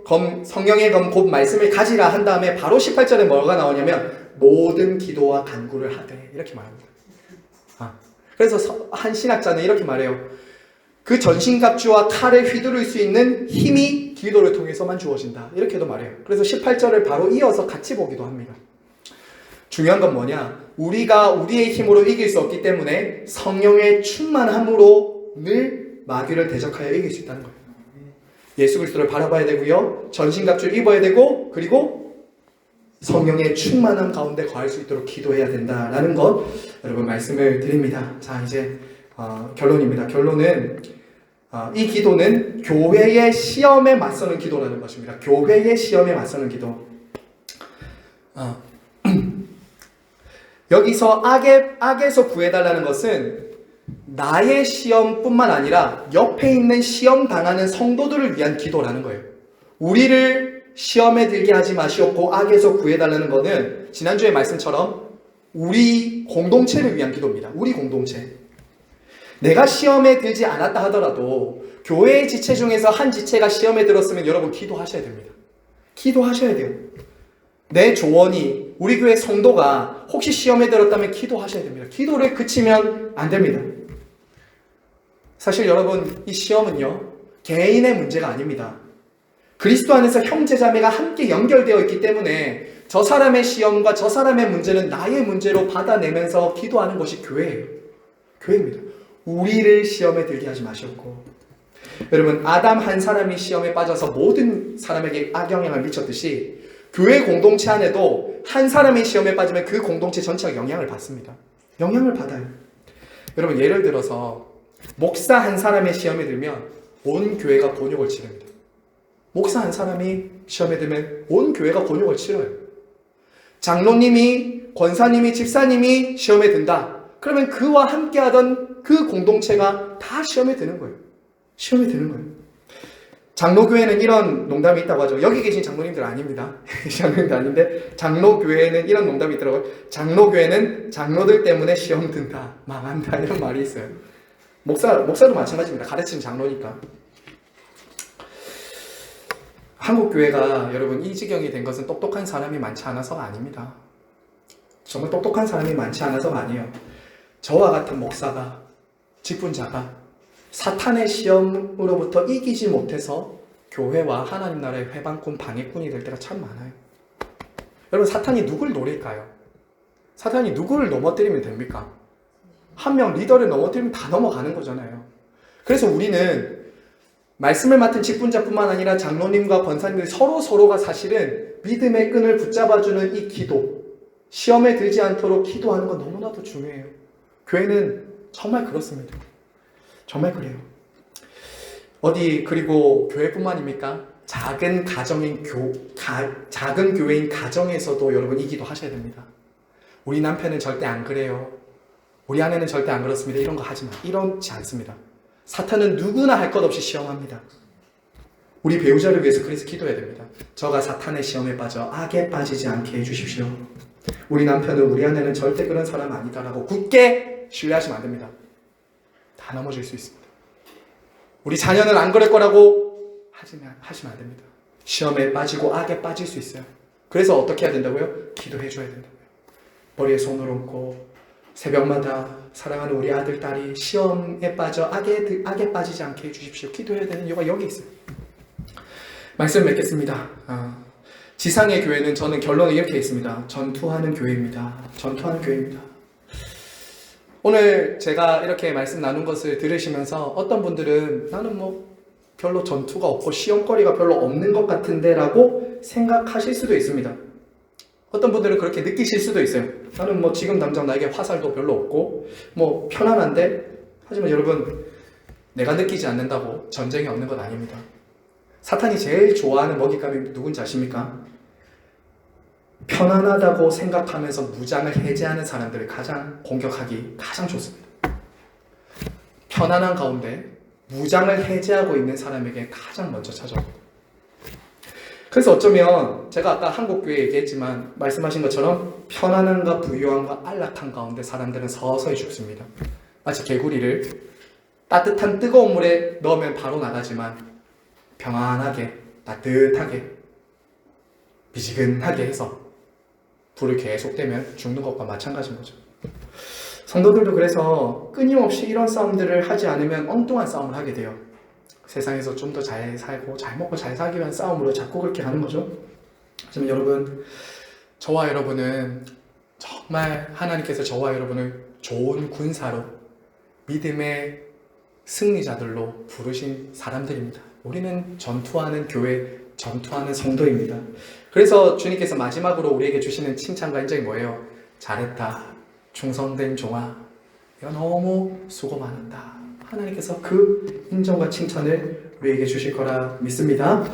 검, 성령의 검, 곧 말씀을 가지라 한 다음에 바로 18절에 뭐가 나오냐면 모든 기도와 간구를 하되 이렇게 말합니다. 그래서 한 신학자는 이렇게 말해요. 그 전신갑주와 칼을 휘두를 수 있는 힘이 기도를 통해서만 주어진다. 이렇게도 말해요. 그래서 18절을 바로 이어서 같이 보기도 합니다. 중요한 건 뭐냐? 우리가 우리의 힘으로 이길 수 없기 때문에 성령의 충만함으로 늘 마귀를 대적하여 이길 수 있다는 거예요. 예수 그리스도를 바라봐야 되고요. 전신갑주를 입어야 되고 그리고 성령의 충만함 가운데 거할 수 있도록 기도해야 된다라는 것 여러분 말씀을 드립니다. 자, 이제 결론입니다. 결론은 이 기도는 교회의 시험에 맞서는 기도라는 것입니다. 교회의 시험에 맞서는 기도. 여기서 악에서 구해달라는 것은 나의 시험뿐만 아니라 옆에 있는 시험 당하는 성도들을 위한 기도라는 거예요. 우리를 시험에 들게 하지 마시옵고 악에서 구해달라는 것은 지난주의 말씀처럼 우리 공동체를 위한 기도입니다. 우리 공동체. 내가 시험에 들지 않았다 하더라도 교회의 지체 중에서 한 지체가 시험에 들었으면 여러분 기도하셔야 됩니다. 기도하셔야 돼요. 내 조원이 우리 교회 성도가 혹시 시험에 들었다면 기도하셔야 됩니다. 기도를 그치면 안 됩니다. 사실 여러분 이 시험은요 개인의 문제가 아닙니다. 그리스도 안에서 형제자매가 함께 연결되어 있기 때문에 저 사람의 시험과 저 사람의 문제는 나의 문제로 받아내면서 기도하는 것이 교회예요. 교회입니다. 우리를 시험에 들게 하지 마시옵고. 여러분 아담 한 사람이 시험에 빠져서 모든 사람에게 악영향을 미쳤듯이 교회 공동체 안에도 한 사람이 시험에 빠지면 그 공동체 전체가 영향을 받습니다. 영향을 받아요. 여러분 예를 들어서 목사 한 사람의 시험에 들면 온 교회가 곤욕을 치릅니다. 목사 한 사람이 시험에 들면 온 교회가 곤욕을 치러요. 장로님이, 권사님이, 집사님이 시험에 든다. 그러면 그와 함께하던 그 공동체가 다 시험에 드는 거예요. 시험에 드는 거예요. 장로교회는 이런 농담이 있다고 하죠. 여기 계신 장로님들 아닙니다. 장로님들 아닌데 장로교회는 이런 농담이 있더라고요. 장로교회는 장로들 때문에 시험 든다. 망한다. 이런 말이 있어요. 목사도 마찬가지입니다. 가르치는 장로니까. 한국교회가 여러분 이 지경이 된 것은 똑똑한 사람이 많지 않아서가 아닙니다. 정말 똑똑한 사람이 많지 않아서가 아니에요. 저와 같은 목사가, 직분자가 사탄의 시험으로부터 이기지 못해서 교회와 하나님 나라의 회방꾼, 방해꾼이 될 때가 참 많아요. 여러분 사탄이 누굴 노릴까요? 사탄이 누구를 넘어뜨리면 됩니까? 한 명 리더를 넘어뜨리면 다 넘어가는 거잖아요. 그래서 우리는 말씀을 맡은 직분자뿐만 아니라 장로님과 권사님들 서로가 사실은 믿음의 끈을 붙잡아주는 이 기도, 시험에 들지 않도록 기도하는 건 너무나도 중요해요. 교회는 정말 그렇습니다. 정말 그래요. 그리고 교회뿐만입니까? 작은 교회인 가정에서도 여러분 이 기도 하셔야 됩니다. 우리 남편은 절대 안 그래요. 우리 아내는 절대 안 그렇습니다. 이런 거 하지 마. 이렇지 않습니다. 사탄은 누구나 할 것 없이 시험합니다. 우리 배우자를 위해서 그래서 기도해야 됩니다. 저가 사탄의 시험에 빠져 악에 빠지지 않게 해주십시오. 우리 남편은 우리 아내는 절대 그런 사람 아니다라고 굳게 신뢰하시면 안 됩니다. 다 넘어질 수 있습니다. 우리 자녀는 안 그럴 거라고 하시면 안 됩니다. 시험에 빠지고 악에 빠질 수 있어요. 그래서 어떻게 해야 된다고요? 기도해 줘야 된다고요. 머리에 손을 얹고 새벽마다 사랑하는 우리 아들, 딸이 시험에 빠져 악에 빠지지 않게 해주십시오. 기도해야 되는 이유가 여기 있어요. 말씀 맺겠습니다. 지상의 교회는 저는 결론을 이렇게 했습니다. 전투하는 교회입니다. 전투하는 교회입니다. 오늘 제가 이렇게 말씀 나눈 것을 들으시면서 어떤 분들은 나는 별로 전투가 없고 시험거리가 별로 없는 것 같은데 라고 생각하실 수도 있습니다. 어떤 분들은 그렇게 느끼실 수도 있어요. 나는 지금 당장 나에게 화살도 별로 없고 편안한데, 하지만 여러분, 내가 느끼지 않는다고 전쟁이 없는 건 아닙니다. 사탄이 제일 좋아하는 먹잇감이 누군지 아십니까? 편안하다고 생각하면서 무장을 해제하는 사람들을 공격하기 가장 좋습니다. 편안한 가운데 무장을 해제하고 있는 사람에게 가장 먼저 찾아옵니다. 그래서 어쩌면 제가 아까 한국교회 얘기했지만 말씀하신 것처럼 편안함과 부유함과 안락함 가운데 사람들은 서서히 죽습니다. 마치 개구리를 따뜻한 뜨거운 물에 넣으면 바로 나가지만 평안하게 따뜻하게 미지근하게 해서 불을 계속 떼면 죽는 것과 마찬가지인 거죠. 성도들도 그래서 끊임없이 이런 싸움들을 하지 않으면 엉뚱한 싸움을 하게 돼요. 세상에서 좀 더 잘 살고 잘 먹고 잘 살기 위한 싸움으로 자꾸 그렇게 가는 거죠. 하지만 여러분, 저와 여러분은 정말 하나님께서 저와 여러분을 좋은 군사로 믿음의 승리자들로 부르신 사람들입니다. 우리는 전투하는 교회, 전투하는 성도입니다. 그래서 주님께서 마지막으로 우리에게 주시는 칭찬과 인정이 뭐예요? 잘했다, 충성된 종아, 이거 너무 수고 많았다. 하나님께서 그 인정과 칭찬을 우리에게 주실 거라 믿습니다.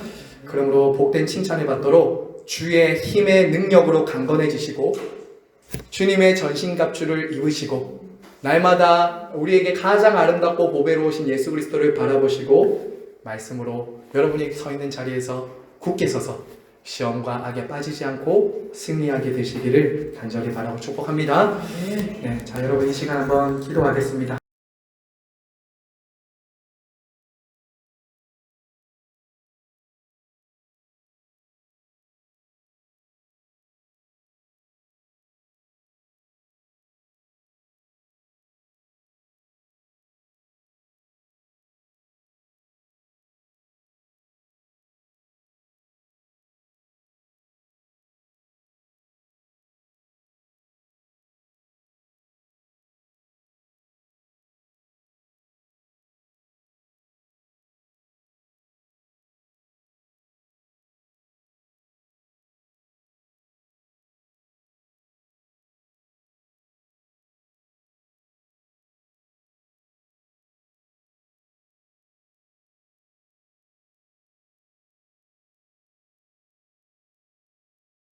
그러므로 복된 칭찬을 받도록 주의 힘의 능력으로 강건해지시고 주님의 전신갑주를 입으시고 날마다 우리에게 가장 아름답고 보배로우신 예수 그리스도를 바라보시고 말씀으로 여러분이 서 있는 자리에서 굳게 서서 시험과 악에 빠지지 않고 승리하게 되시기를 간절히 바라고 축복합니다. 네, 자, 여러분 이 시간 한번 기도하겠습니다.